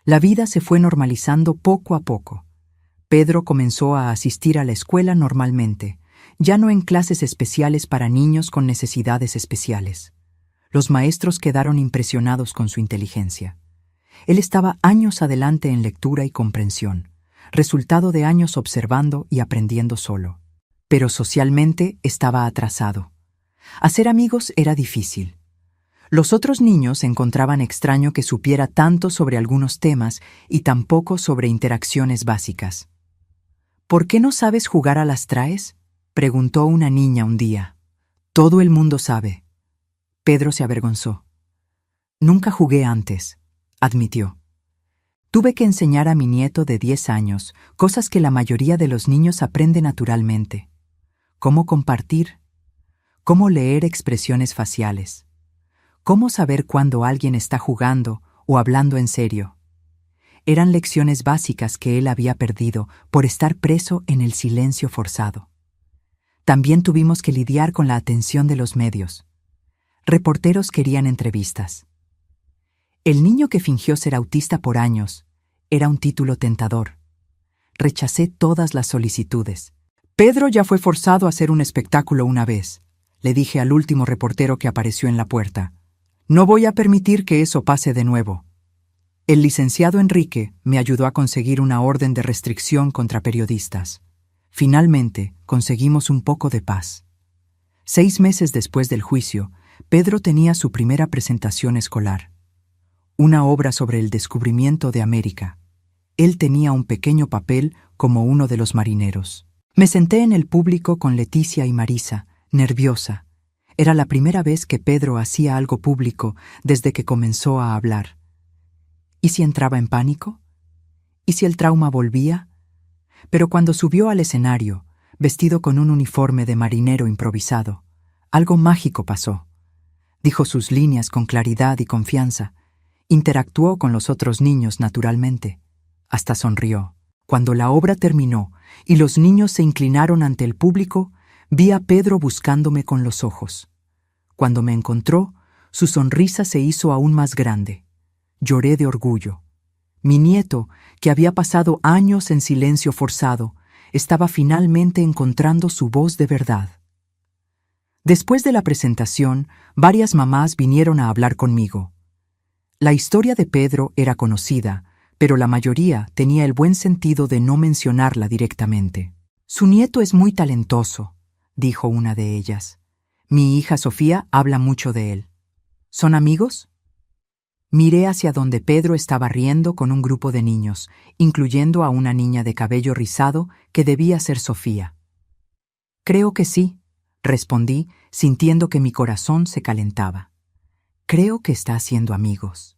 La vida se fue normalizando poco a poco. Pedro comenzó a asistir a la escuela normalmente, ya no en clases especiales para niños con necesidades especiales. Los maestros quedaron impresionados con su inteligencia. Él estaba años adelante en lectura y comprensión, resultado de años observando y aprendiendo solo. Pero socialmente estaba atrasado. Hacer amigos era difícil. Los otros niños encontraban extraño que supiera tanto sobre algunos temas y tan poco sobre interacciones básicas. «¿Por qué no sabes jugar a las traes?», preguntó una niña un día. «Todo el mundo sabe». Pedro se avergonzó. «Nunca jugué antes», admitió. «Tuve que enseñar a mi nieto de 10 años cosas que la mayoría de los niños aprenden naturalmente. Cómo compartir, cómo leer expresiones faciales, cómo saber cuándo alguien está jugando o hablando en serio. Eran lecciones básicas que él había perdido por estar preso en el silencio forzado. También tuvimos que lidiar con la atención de los medios. Reporteros querían entrevistas. El niño que fingió ser autista por años era un título tentador. Rechacé todas las solicitudes. Pedro ya fue forzado a hacer un espectáculo una vez, le dije al último reportero que apareció en la puerta. No voy a permitir que eso pase de nuevo. El licenciado Enrique me ayudó a conseguir una orden de restricción contra periodistas. Finalmente, conseguimos un poco de paz. 6 meses después del juicio, Pedro tenía su primera presentación escolar. Una obra sobre el descubrimiento de América. Él tenía un pequeño papel como uno de los marineros. Me senté en el público con Leticia y Marisa, nerviosa. Era la primera vez que Pedro hacía algo público desde que comenzó a hablar. ¿Y si entraba en pánico? ¿Y si el trauma volvía? Pero cuando subió al escenario, vestido con un uniforme de marinero improvisado, algo mágico pasó. Dijo sus líneas con claridad y confianza. Interactuó con los otros niños naturalmente. Hasta sonrió. Cuando la obra terminó y los niños se inclinaron ante el público, vi a Pedro buscándome con los ojos. Cuando me encontró, su sonrisa se hizo aún más grande. Lloré de orgullo. Mi nieto, que había pasado años en silencio forzado, estaba finalmente encontrando su voz de verdad. Después de la presentación, varias mamás vinieron a hablar conmigo. La historia de Pedro era conocida, pero la mayoría tenía el buen sentido de no mencionarla directamente. Su nieto es muy talentoso, dijo una de ellas. Mi hija Sofía habla mucho de él. ¿Son amigos? Miré hacia donde Pedro estaba riendo con un grupo de niños, incluyendo a una niña de cabello rizado que debía ser Sofía. Creo que sí, respondí, sintiendo que mi corazón se calentaba. Creo que está haciendo amigos.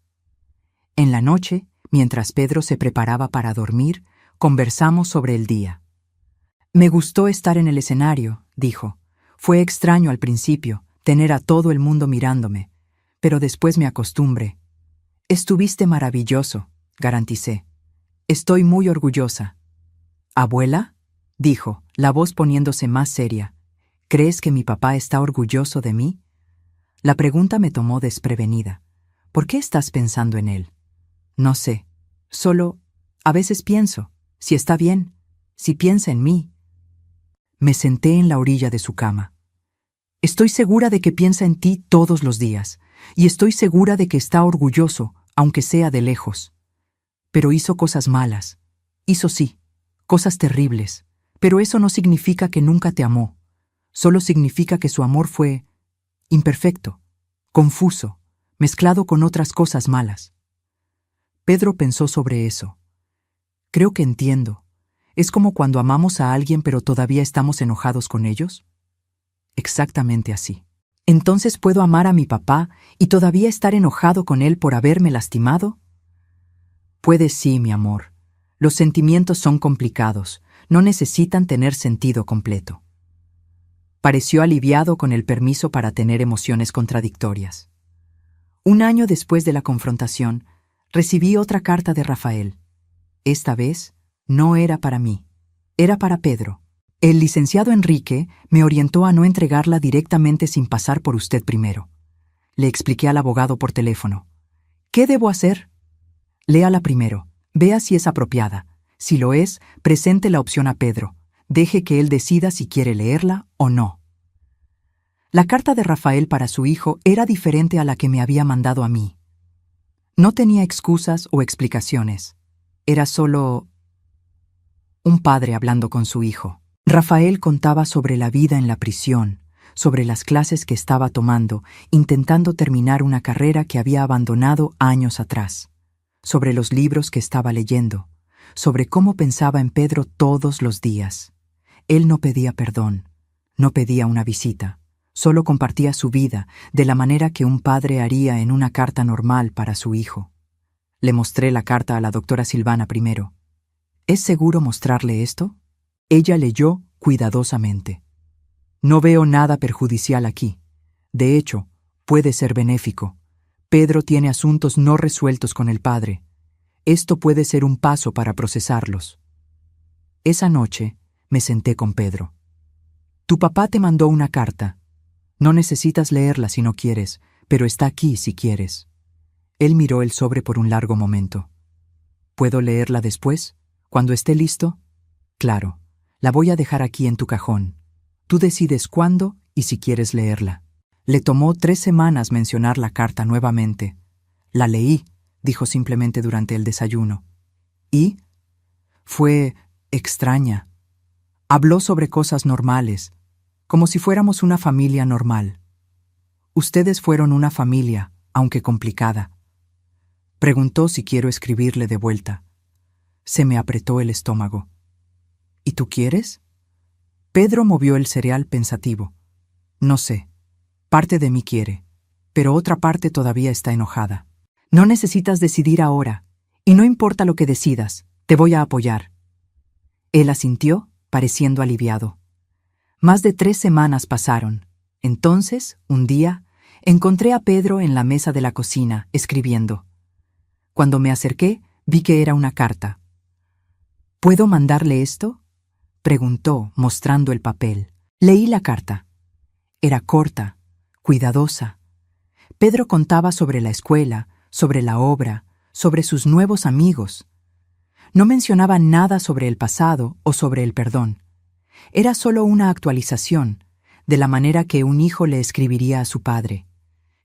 En la noche, mientras Pedro se preparaba para dormir, conversamos sobre el día. Me gustó estar en el escenario, dijo. Fue extraño al principio, tener a todo el mundo mirándome, pero después me acostumbré. Estuviste maravilloso, garanticé. Estoy muy orgullosa. ¿Abuela? Dijo, la voz poniéndose más seria. ¿Crees que mi papá está orgulloso de mí? La pregunta me tomó desprevenida. ¿Por qué estás pensando en él? No sé. Solo, a veces pienso, si está bien, si piensa en mí. Me senté en la orilla de su cama. Estoy segura de que piensa en ti todos los días, y estoy segura de que está orgulloso, aunque sea de lejos. Pero hizo cosas malas. Hizo sí, cosas terribles, pero eso no significa que nunca te amó. Solo significa que su amor fue imperfecto, confuso, mezclado con otras cosas malas. Pedro pensó sobre eso. Creo que entiendo. ¿Es como cuando amamos a alguien pero todavía estamos enojados con ellos? Exactamente así. ¿Entonces puedo amar a mi papá y todavía estar enojado con él por haberme lastimado? Puedes sí, mi amor. Los sentimientos son complicados, no necesitan tener sentido completo. Pareció aliviado con el permiso para tener emociones contradictorias. 1 año después de la confrontación, recibí otra carta de Rafael. Esta vez, no era para mí, era para Pedro. El licenciado Enrique me orientó a no entregarla directamente sin pasar por usted primero. Le expliqué al abogado por teléfono. ¿Qué debo hacer? Léala primero, vea si es apropiada. Si lo es, presente la opción a Pedro. Deje que él decida si quiere leerla o no. La carta de Rafael para su hijo era diferente a la que me había mandado a mí. No tenía excusas o explicaciones. Era solo un padre hablando con su hijo. Rafael contaba sobre la vida en la prisión, sobre las clases que estaba tomando, intentando terminar una carrera que había abandonado años atrás, sobre los libros que estaba leyendo, sobre cómo pensaba en Pedro todos los días. Él no pedía perdón, no pedía una visita, solo compartía su vida de la manera que un padre haría en una carta normal para su hijo. Le mostré la carta a la doctora Silvana primero. ¿Es seguro mostrarle esto? Ella leyó cuidadosamente. No veo nada perjudicial aquí. De hecho, puede ser benéfico. Pedro tiene asuntos no resueltos con el padre. Esto puede ser un paso para procesarlos. Esa noche me senté con Pedro. Tu papá te mandó una carta. No necesitas leerla si no quieres, pero está aquí si quieres. Él miró el sobre por un largo momento. ¿Puedo leerla después? ¿Cuando esté listo? Claro, la voy a dejar aquí en tu cajón. Tú decides cuándo y si quieres leerla. Le tomó 3 semanas mencionar la carta nuevamente. La leí, dijo simplemente durante el desayuno. ¿Y? Fue extraña. Habló sobre cosas normales, como si fuéramos una familia normal. Ustedes fueron una familia, aunque complicada. Preguntó si quiero escribirle de vuelta. Se me apretó el estómago. ¿Y tú quieres? Pedro movió el cereal pensativo. No sé. Parte de mí quiere, pero otra parte todavía está enojada. No necesitas decidir ahora, y no importa lo que decidas, te voy a apoyar. Él asintió, pareciendo aliviado. Más de 3 semanas pasaron. Entonces, un día, encontré a Pedro en la mesa de la cocina, escribiendo. Cuando me acerqué, vi que era una carta. ¿Puedo mandarle esto? Preguntó, mostrando el papel. Leí la carta. Era corta, cuidadosa. Pedro contaba sobre la escuela, sobre la obra, sobre sus nuevos amigos. No mencionaba nada sobre el pasado o sobre el perdón. Era solo una actualización, de la manera que un hijo le escribiría a su padre.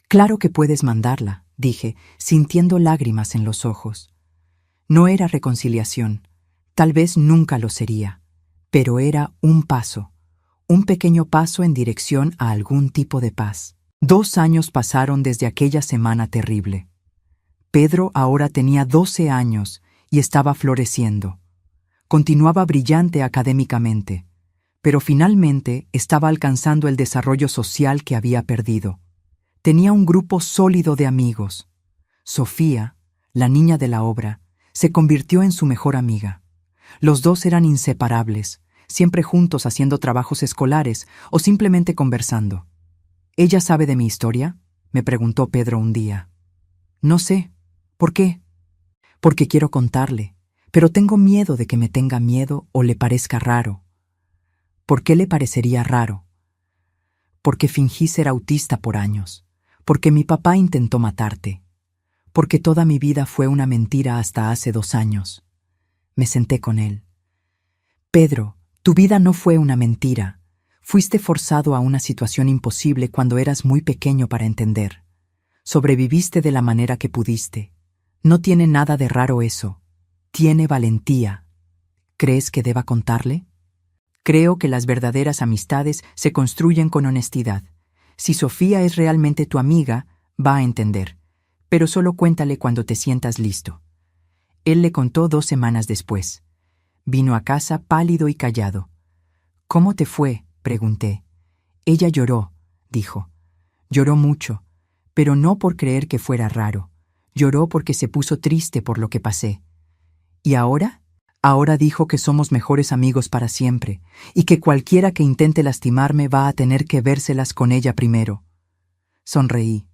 Claro que puedes mandarla, dije, sintiendo lágrimas en los ojos. No era reconciliación, tal vez nunca lo sería, pero era un paso, un pequeño paso en dirección a algún tipo de paz. 2 años pasaron desde aquella semana terrible. Pedro ahora tenía 12 años y estaba floreciendo. Continuaba brillante académicamente, pero finalmente estaba alcanzando el desarrollo social que había perdido. Tenía un grupo sólido de amigos. Sofía, la niña de la obra, se convirtió en su mejor amiga. Los dos eran inseparables, siempre juntos haciendo trabajos escolares o simplemente conversando. ¿Ella sabe de mi historia?, me preguntó Pedro un día. No sé. ¿Por qué? Porque quiero contarle, pero tengo miedo de que me tenga miedo o le parezca raro. ¿Por qué le parecería raro? Porque fingí ser autista por años, porque mi papá intentó matarte, porque toda mi vida fue una mentira hasta hace 2 años. Me senté con él. Pedro, tu vida no fue una mentira. Fuiste forzado a una situación imposible cuando eras muy pequeño para entender. Sobreviviste de la manera que pudiste. No tiene nada de raro eso. Tiene valentía. ¿Crees que deba contarle? Creo que las verdaderas amistades se construyen con honestidad. Si Sofía es realmente tu amiga, va a entender. Pero solo cuéntale cuando te sientas listo. Él le contó 2 semanas después. Vino a casa pálido y callado. ¿Cómo te fue?, pregunté. Ella lloró, dijo. Lloró mucho, pero no por creer que fuera raro. Lloró porque se puso triste por lo que pasé. ¿Y ahora? Ahora dijo que somos mejores amigos para siempre, y que cualquiera que intente lastimarme va a tener que vérselas con ella primero. Sonreí.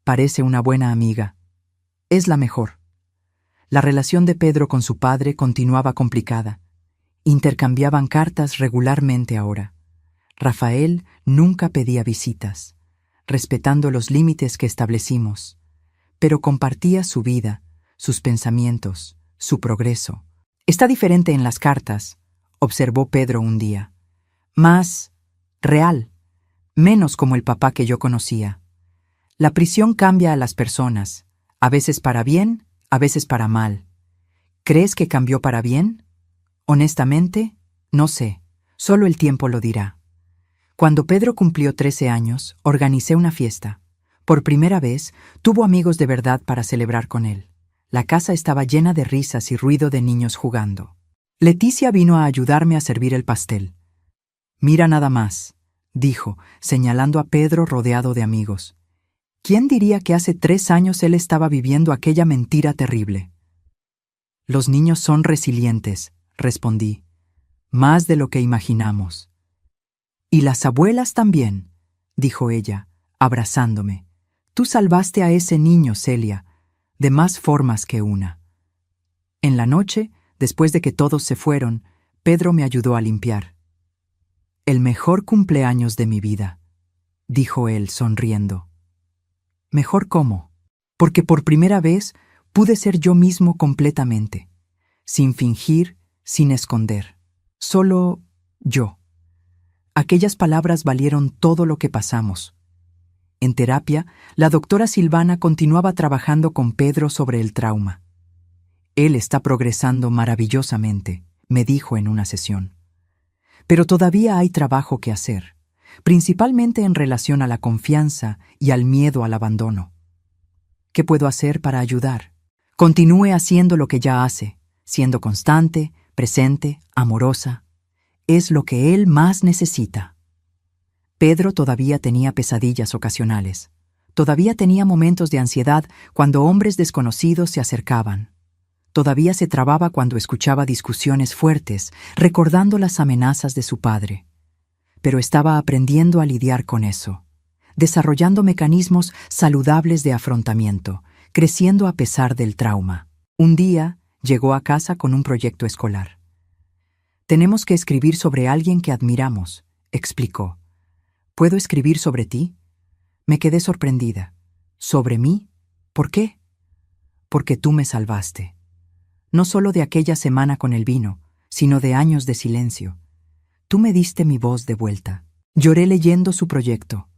Parece una buena amiga. Es la mejor. La relación de Pedro con su padre continuaba complicada. Intercambiaban cartas regularmente ahora. Rafael nunca pedía visitas, respetando los límites que establecimos, pero compartía su vida, sus pensamientos, su progreso. Está diferente en las cartas, observó Pedro un día. Más real, menos como el papá que yo conocía. La prisión cambia a las personas, a veces para bien, a veces para mal. ¿Crees que cambió para bien? Honestamente, no sé, solo el tiempo lo dirá. Cuando Pedro cumplió 13 años, organicé una fiesta. Por primera vez, tuvo amigos de verdad para celebrar con él. La casa estaba llena de risas y ruido de niños jugando. Leticia vino a ayudarme a servir el pastel. Mira nada más, dijo, señalando a Pedro rodeado de amigos. ¿Quién diría que hace 3 años él estaba viviendo aquella mentira terrible? Los niños son resilientes, respondí. Más de lo que imaginamos. Y las abuelas también, dijo ella, abrazándome. Tú salvaste a ese niño, Celia, de más formas que una. En la noche, después de que todos se fueron, Pedro me ayudó a limpiar. «El mejor cumpleaños de mi vida», dijo él, sonriendo. «¿Mejor cómo?» «Porque por primera vez pude ser yo mismo completamente, sin fingir, sin esconder. Solo yo». Aquellas palabras valieron todo lo que pasamos. En terapia, la doctora Silvana continuaba trabajando con Pedro sobre el trauma. «Él está progresando maravillosamente», me dijo en una sesión. «Pero todavía hay trabajo que hacer, principalmente en relación a la confianza y al miedo al abandono. ¿Qué puedo hacer para ayudar? Continúe haciendo lo que ya hace, siendo constante, presente, amorosa. Es lo que él más necesita». Pedro todavía tenía pesadillas ocasionales. Todavía tenía momentos de ansiedad cuando hombres desconocidos se acercaban. Todavía se trababa cuando escuchaba discusiones fuertes, recordando las amenazas de su padre. Pero estaba aprendiendo a lidiar con eso, desarrollando mecanismos saludables de afrontamiento, creciendo a pesar del trauma. Un día, llegó a casa con un proyecto escolar. «Tenemos que escribir sobre alguien que admiramos», explicó. «¿Puedo escribir sobre ti?» Me quedé sorprendida. «¿Sobre mí? ¿Por qué?» «Porque tú me salvaste. No solo de aquella semana con el vino, sino de años de silencio. Tú me diste mi voz de vuelta». Lloré leyendo su proyecto.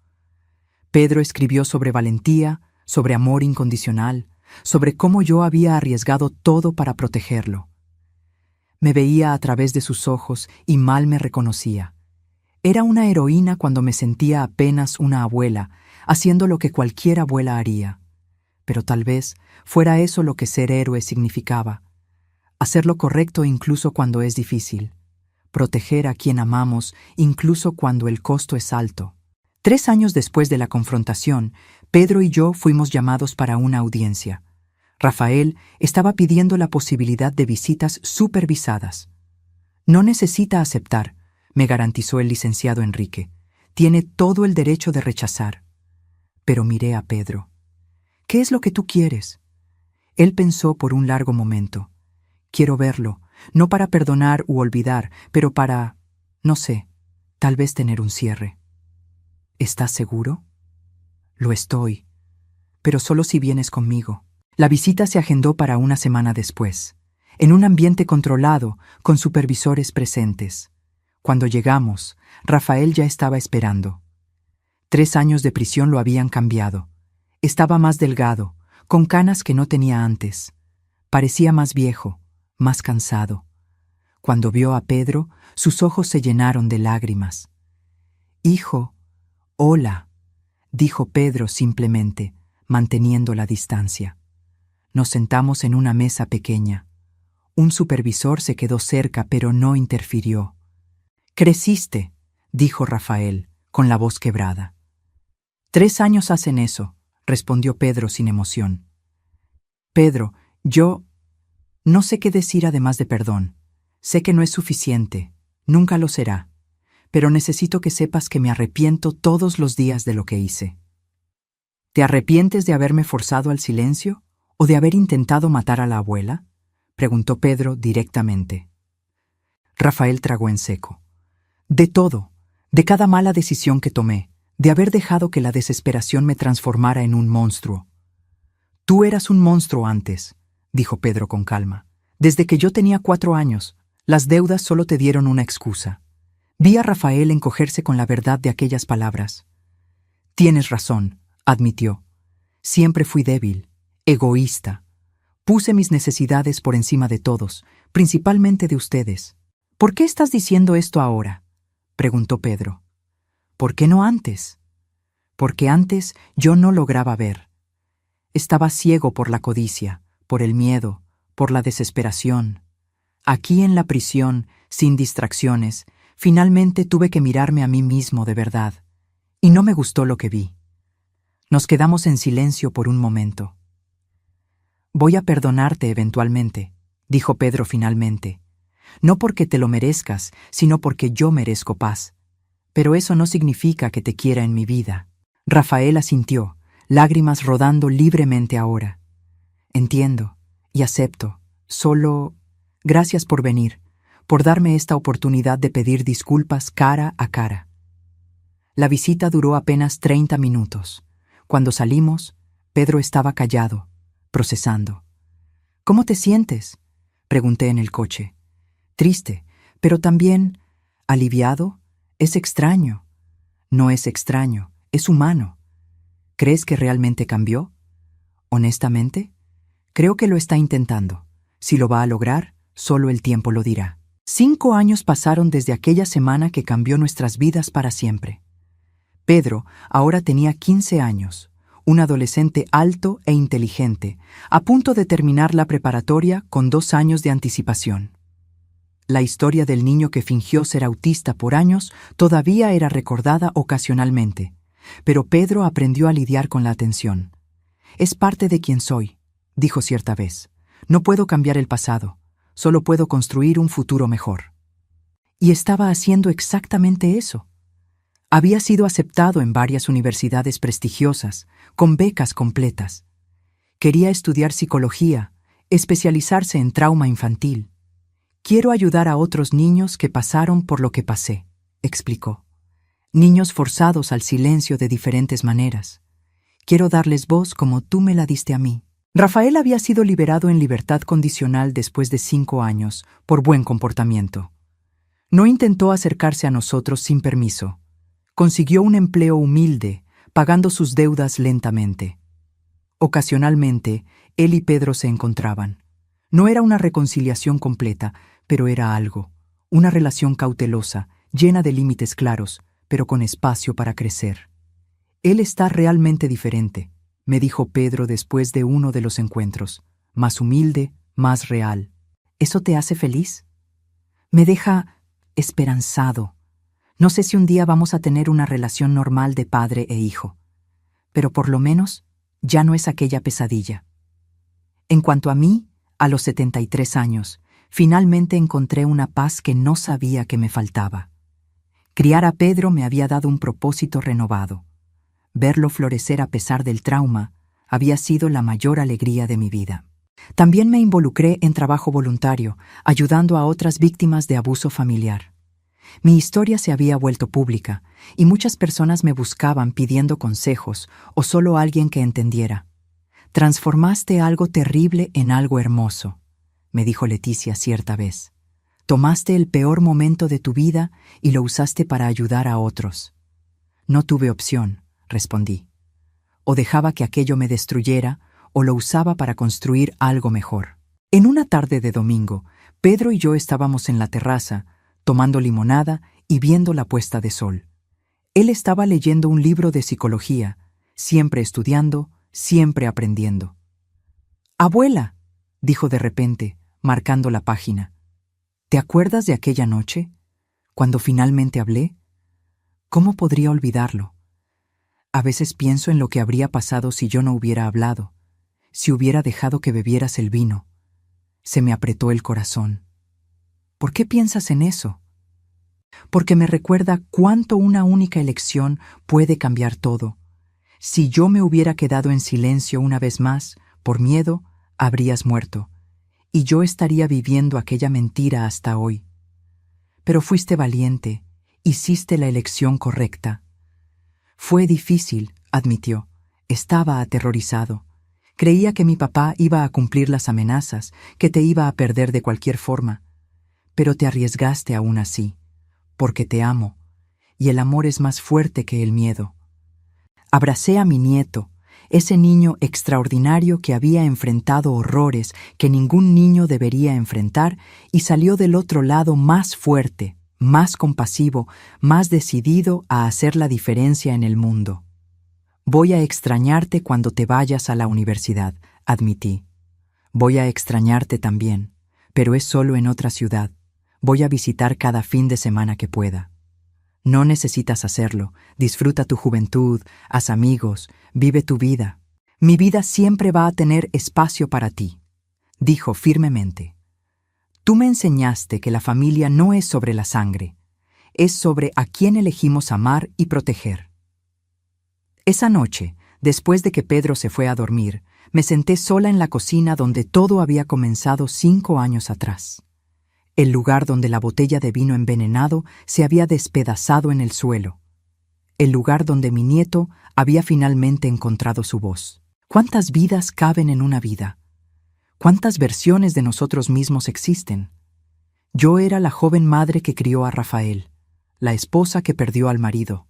Pedro escribió sobre valentía, sobre amor incondicional, sobre cómo yo había arriesgado todo para protegerlo. Me veía a través de sus ojos y mal me reconocía. Era una heroína cuando me sentía apenas una abuela, haciendo lo que cualquier abuela haría. Pero tal vez fuera eso lo que ser héroe significaba. Hacer lo correcto incluso cuando es difícil. Proteger a quien amamos incluso cuando el costo es alto. 3 años después de la confrontación, Pedro y yo fuimos llamados para una audiencia. Rafael estaba pidiendo la posibilidad de visitas supervisadas. «No necesita aceptar», me garantizó el licenciado Enrique. «Tiene todo el derecho de rechazar». Pero miré a Pedro. «¿Qué es lo que tú quieres?» Él pensó por un largo momento. «Quiero verlo, no para perdonar u olvidar, pero para, no sé, tal vez tener un cierre». «¿Estás seguro?» «Lo estoy, pero solo si vienes conmigo». La visita se agendó para una semana después, en un ambiente controlado, con supervisores presentes. Cuando llegamos, Rafael ya estaba esperando. 3 años de prisión lo habían cambiado. Estaba más delgado, con canas que no tenía antes. Parecía más viejo, más cansado. Cuando vio a Pedro, sus ojos se llenaron de lágrimas. «Hijo, hola», dijo Pedro simplemente, manteniendo la distancia. Nos sentamos en una mesa pequeña. Un supervisor se quedó cerca, pero no interfirió. «Creciste», dijo Rafael, con la voz quebrada. 3 años hacen eso», respondió Pedro sin emoción. «Pedro, yo no sé qué decir además de perdón. Sé que no es suficiente, nunca lo será, pero necesito que sepas que me arrepiento todos los días de lo que hice». «¿Te arrepientes de haberme forzado al silencio o de haber intentado matar a la abuela?», preguntó Pedro directamente. Rafael tragó en seco. «De todo, de cada mala decisión que tomé, de haber dejado que la desesperación me transformara en un monstruo». «Tú eras un monstruo antes», dijo Pedro con calma. «Desde que yo tenía 4 años, las deudas solo te dieron una excusa». Vi a Rafael encogerse con la verdad de aquellas palabras. «Tienes razón», admitió. «Siempre fui débil, egoísta. Puse mis necesidades por encima de todos, principalmente de ustedes». «¿Por qué estás diciendo esto ahora?», preguntó Pedro. «¿Por qué no antes?». «Porque antes yo no lograba ver. Estaba ciego por la codicia, por el miedo, por la desesperación. Aquí en la prisión, sin distracciones, finalmente tuve que mirarme a mí mismo de verdad, y no me gustó lo que vi». Nos quedamos en silencio por un momento. «Voy a perdonarte eventualmente», dijo Pedro finalmente. «No porque te lo merezcas, sino porque yo merezco paz. Pero eso no significa que te quiera en mi vida». Rafael asintió, lágrimas rodando libremente ahora. «Entiendo y acepto», Solo, gracias por venir, por darme esta oportunidad de pedir disculpas cara a cara. La visita duró apenas 30 minutos. Cuando salimos, Pedro estaba callado, procesando. ¿Cómo te sientes?, pregunté en el coche. Triste, pero también aliviado. Es extraño. No es extraño, es humano. ¿Crees que realmente cambió? Honestamente, creo que lo está intentando. Si lo va a lograr, solo el tiempo lo dirá. 5 años pasaron desde aquella semana que cambió nuestras vidas para siempre. Pedro ahora tenía 15 años, un adolescente alto e inteligente, a punto de terminar la preparatoria con 2 años de anticipación. La historia del niño que fingió ser autista por años todavía era recordada ocasionalmente, pero Pedro aprendió a lidiar con la atención. Es parte de quien soy, dijo cierta vez. No puedo cambiar el pasado, solo puedo construir un futuro mejor. Y estaba haciendo exactamente eso. Había sido aceptado en varias universidades prestigiosas, con becas completas. Quería estudiar psicología, especializarse en trauma infantil. Quiero ayudar a otros niños que pasaron por lo que pasé, explicó. Niños forzados al silencio de diferentes maneras. Quiero darles voz como tú me la diste a mí. Rafael había sido liberado en libertad condicional después de 5 años, por buen comportamiento. No intentó acercarse a nosotros sin permiso. Consiguió un empleo humilde, pagando sus deudas lentamente. Ocasionalmente, él y Pedro se encontraban. No era una reconciliación completa, pero era algo. Una relación cautelosa, llena de límites claros, pero con espacio para crecer. Él está realmente diferente, me dijo Pedro después de uno de los encuentros. Más humilde, más real. ¿Eso te hace feliz? Me deja esperanzado. No sé si un día vamos a tener una relación normal de padre e hijo, pero por lo menos ya no es aquella pesadilla. En cuanto a mí, a los 73 años, finalmente encontré una paz que no sabía que me faltaba. Criar a Pedro me había dado un propósito renovado. Verlo florecer a pesar del trauma había sido la mayor alegría de mi vida. También me involucré en trabajo voluntario, ayudando a otras víctimas de abuso familiar. Mi historia se había vuelto pública y muchas personas me buscaban pidiendo consejos o solo alguien que entendiera. Transformaste algo terrible en algo hermoso, me dijo Leticia cierta vez. Tomaste el peor momento de tu vida y lo usaste para ayudar a otros. No tuve opción, respondí. O dejaba que aquello me destruyera o lo usaba para construir algo mejor. En una tarde de domingo, Pedro y yo estábamos en la terraza, tomando limonada y viendo la puesta de sol. Él estaba leyendo un libro de psicología, siempre estudiando, siempre aprendiendo. «Abuela», dijo de repente, marcando la página, «¿te acuerdas de aquella noche? Cuando finalmente hablé? ¿Cómo podría olvidarlo? A veces pienso en lo que habría pasado si yo no hubiera hablado, si hubiera dejado que bebieras el vino. Se me apretó el corazón. ¿Por qué piensas en eso? Porque me recuerda cuánto una única elección puede cambiar todo. Si yo me hubiera quedado en silencio una vez más, por miedo, habrías muerto, y yo estaría viviendo aquella mentira hasta hoy. Pero fuiste valiente, hiciste la elección correcta. Fue difícil, admitió. Estaba aterrorizado. Creía que mi papá iba a cumplir las amenazas, que te iba a perder de cualquier forma. Pero te arriesgaste aún así, porque te amo, y el amor es más fuerte que el miedo. Abracé a mi nieto, ese niño extraordinario que había enfrentado horrores que ningún niño debería enfrentar, y salió del otro lado más fuerte, más compasivo, más decidido a hacer la diferencia en el mundo. Voy a extrañarte cuando te vayas a la universidad, admití. Voy a extrañarte también, pero es solo en otra ciudad. Voy a visitar cada fin de semana que pueda. No necesitas hacerlo. Disfruta tu juventud, haz amigos, vive tu vida. Mi vida siempre va a tener espacio para ti, dijo firmemente. Tú me enseñaste que la familia no es sobre la sangre, es sobre a quién elegimos amar y proteger. Esa noche, después de que Pedro se fue a dormir, Me senté sola en la cocina donde todo había comenzado 5 años atrás. El lugar donde la botella de vino envenenado se había despedazado en el suelo. El lugar donde mi nieto había finalmente encontrado su voz. ¿Cuántas vidas caben en una vida? ¿Cuántas versiones de nosotros mismos existen? Yo era la joven madre que crió a Rafael, la esposa que perdió al marido,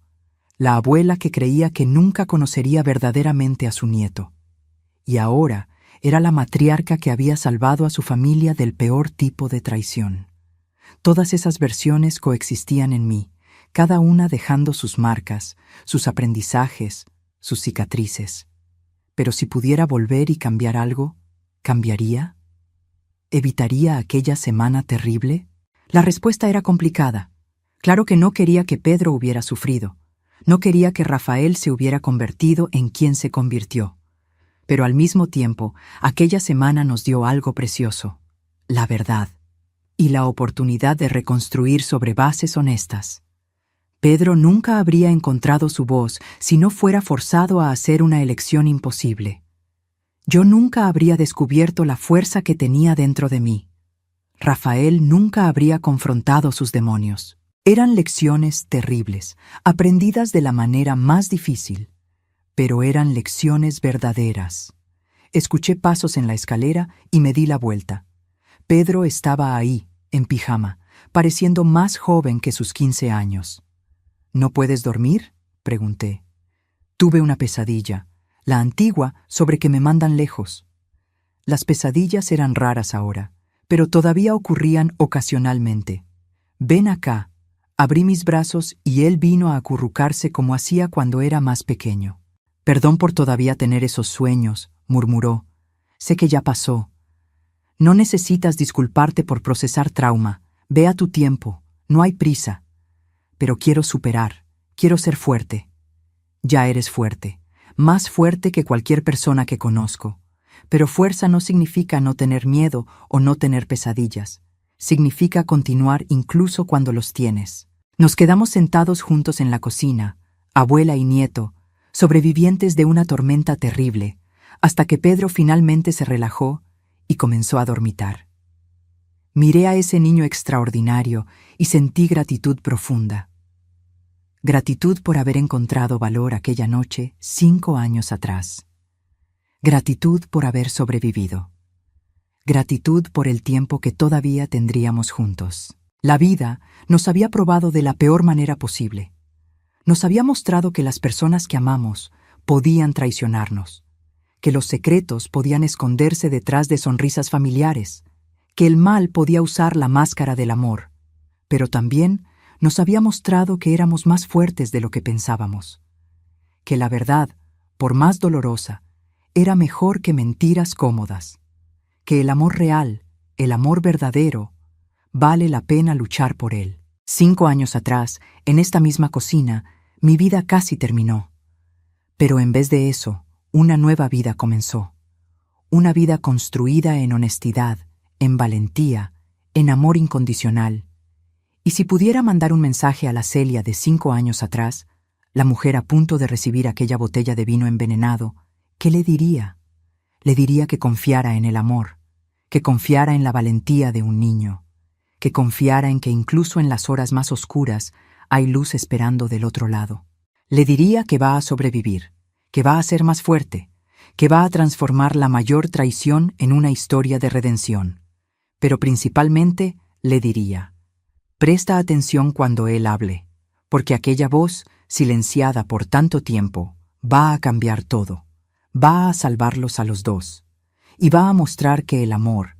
la abuela que creía que nunca conocería verdaderamente a su nieto. Y ahora era la matriarca que había salvado a su familia del peor tipo de traición. Todas esas versiones coexistían en mí, cada una dejando sus marcas, sus aprendizajes, sus cicatrices. Pero si pudiera volver y cambiar algo, ¿cambiaría? ¿Evitaría aquella semana terrible? La respuesta era complicada. Claro que no quería que Pedro hubiera sufrido. No quería que Rafael se hubiera convertido en quien se convirtió. Pero al mismo tiempo, aquella semana nos dio algo precioso: la verdad y la oportunidad de reconstruir sobre bases honestas. Pedro nunca habría encontrado su voz si no fuera forzado a hacer una elección imposible. Yo nunca habría descubierto la fuerza que tenía dentro de mí. Rafael nunca habría confrontado sus demonios. Eran lecciones terribles, aprendidas de la manera más difícil, pero eran lecciones verdaderas. Escuché pasos en la escalera y me di la vuelta. Pedro estaba ahí, en pijama, pareciendo más joven que sus 15 años. ¿No puedes dormir?, pregunté. Tuve una pesadilla, la antigua sobre que me mandan lejos. Las pesadillas eran raras ahora, pero todavía ocurrían ocasionalmente. Ven acá. Abrí mis brazos y él vino a acurrucarse como hacía cuando era más pequeño. Perdón por todavía tener esos sueños, murmuró. Sé que ya pasó. No necesitas disculparte por procesar trauma. Ve a tu tiempo, no hay prisa. Pero quiero superar, quiero ser fuerte. Ya eres fuerte, más fuerte que cualquier persona que conozco. Pero fuerza no significa no tener miedo o no tener pesadillas. Significa continuar incluso cuando los tienes. Nos quedamos sentados juntos en la cocina, abuela y nieto, sobrevivientes de una tormenta terrible, hasta que Pedro finalmente se relajó y comenzó a dormitar. Miré a ese niño extraordinario y sentí gratitud profunda. Gratitud por haber encontrado valor aquella noche 5 años atrás. Gratitud por haber sobrevivido. Gratitud por el tiempo que todavía tendríamos juntos. La vida nos había probado de la peor manera posible. Nos había mostrado que las personas que amamos podían traicionarnos, que los secretos podían esconderse detrás de sonrisas familiares, que el mal podía usar la máscara del amor, pero también nos había mostrado que éramos más fuertes de lo que pensábamos, que la verdad, por más dolorosa, era mejor que mentiras cómodas, que el amor real, el amor verdadero, vale la pena luchar por él. 5 años atrás, en esta misma cocina, mi vida casi terminó. Pero en vez de eso, una nueva vida comenzó. Una vida construida en honestidad, en valentía, en amor incondicional. Y si pudiera mandar un mensaje a la Celia de 5 años atrás, la mujer a punto de recibir aquella botella de vino envenenado, ¿qué le diría? Le diría que confiara en el amor, que confiara en la valentía de un niño, que confiara en que incluso en las horas más oscuras hay luz esperando del otro lado. Le diría que va a sobrevivir, que va a ser más fuerte, que va a transformar la mayor traición en una historia de redención. Pero principalmente le diría: presta atención cuando él hable, porque aquella voz, silenciada por tanto tiempo, va a cambiar todo, va a salvarlos a los dos, y va a mostrar que el amor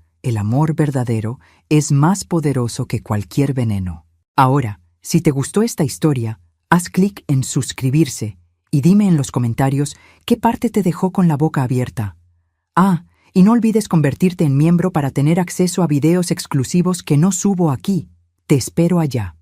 verdadero, es más poderoso que cualquier veneno. Ahora, si te gustó esta historia, haz clic en suscribirse y dime en los comentarios qué parte te dejó con la boca abierta. Ah, y no olvides convertirte en miembro para tener acceso a videos exclusivos que no subo aquí. Te espero allá.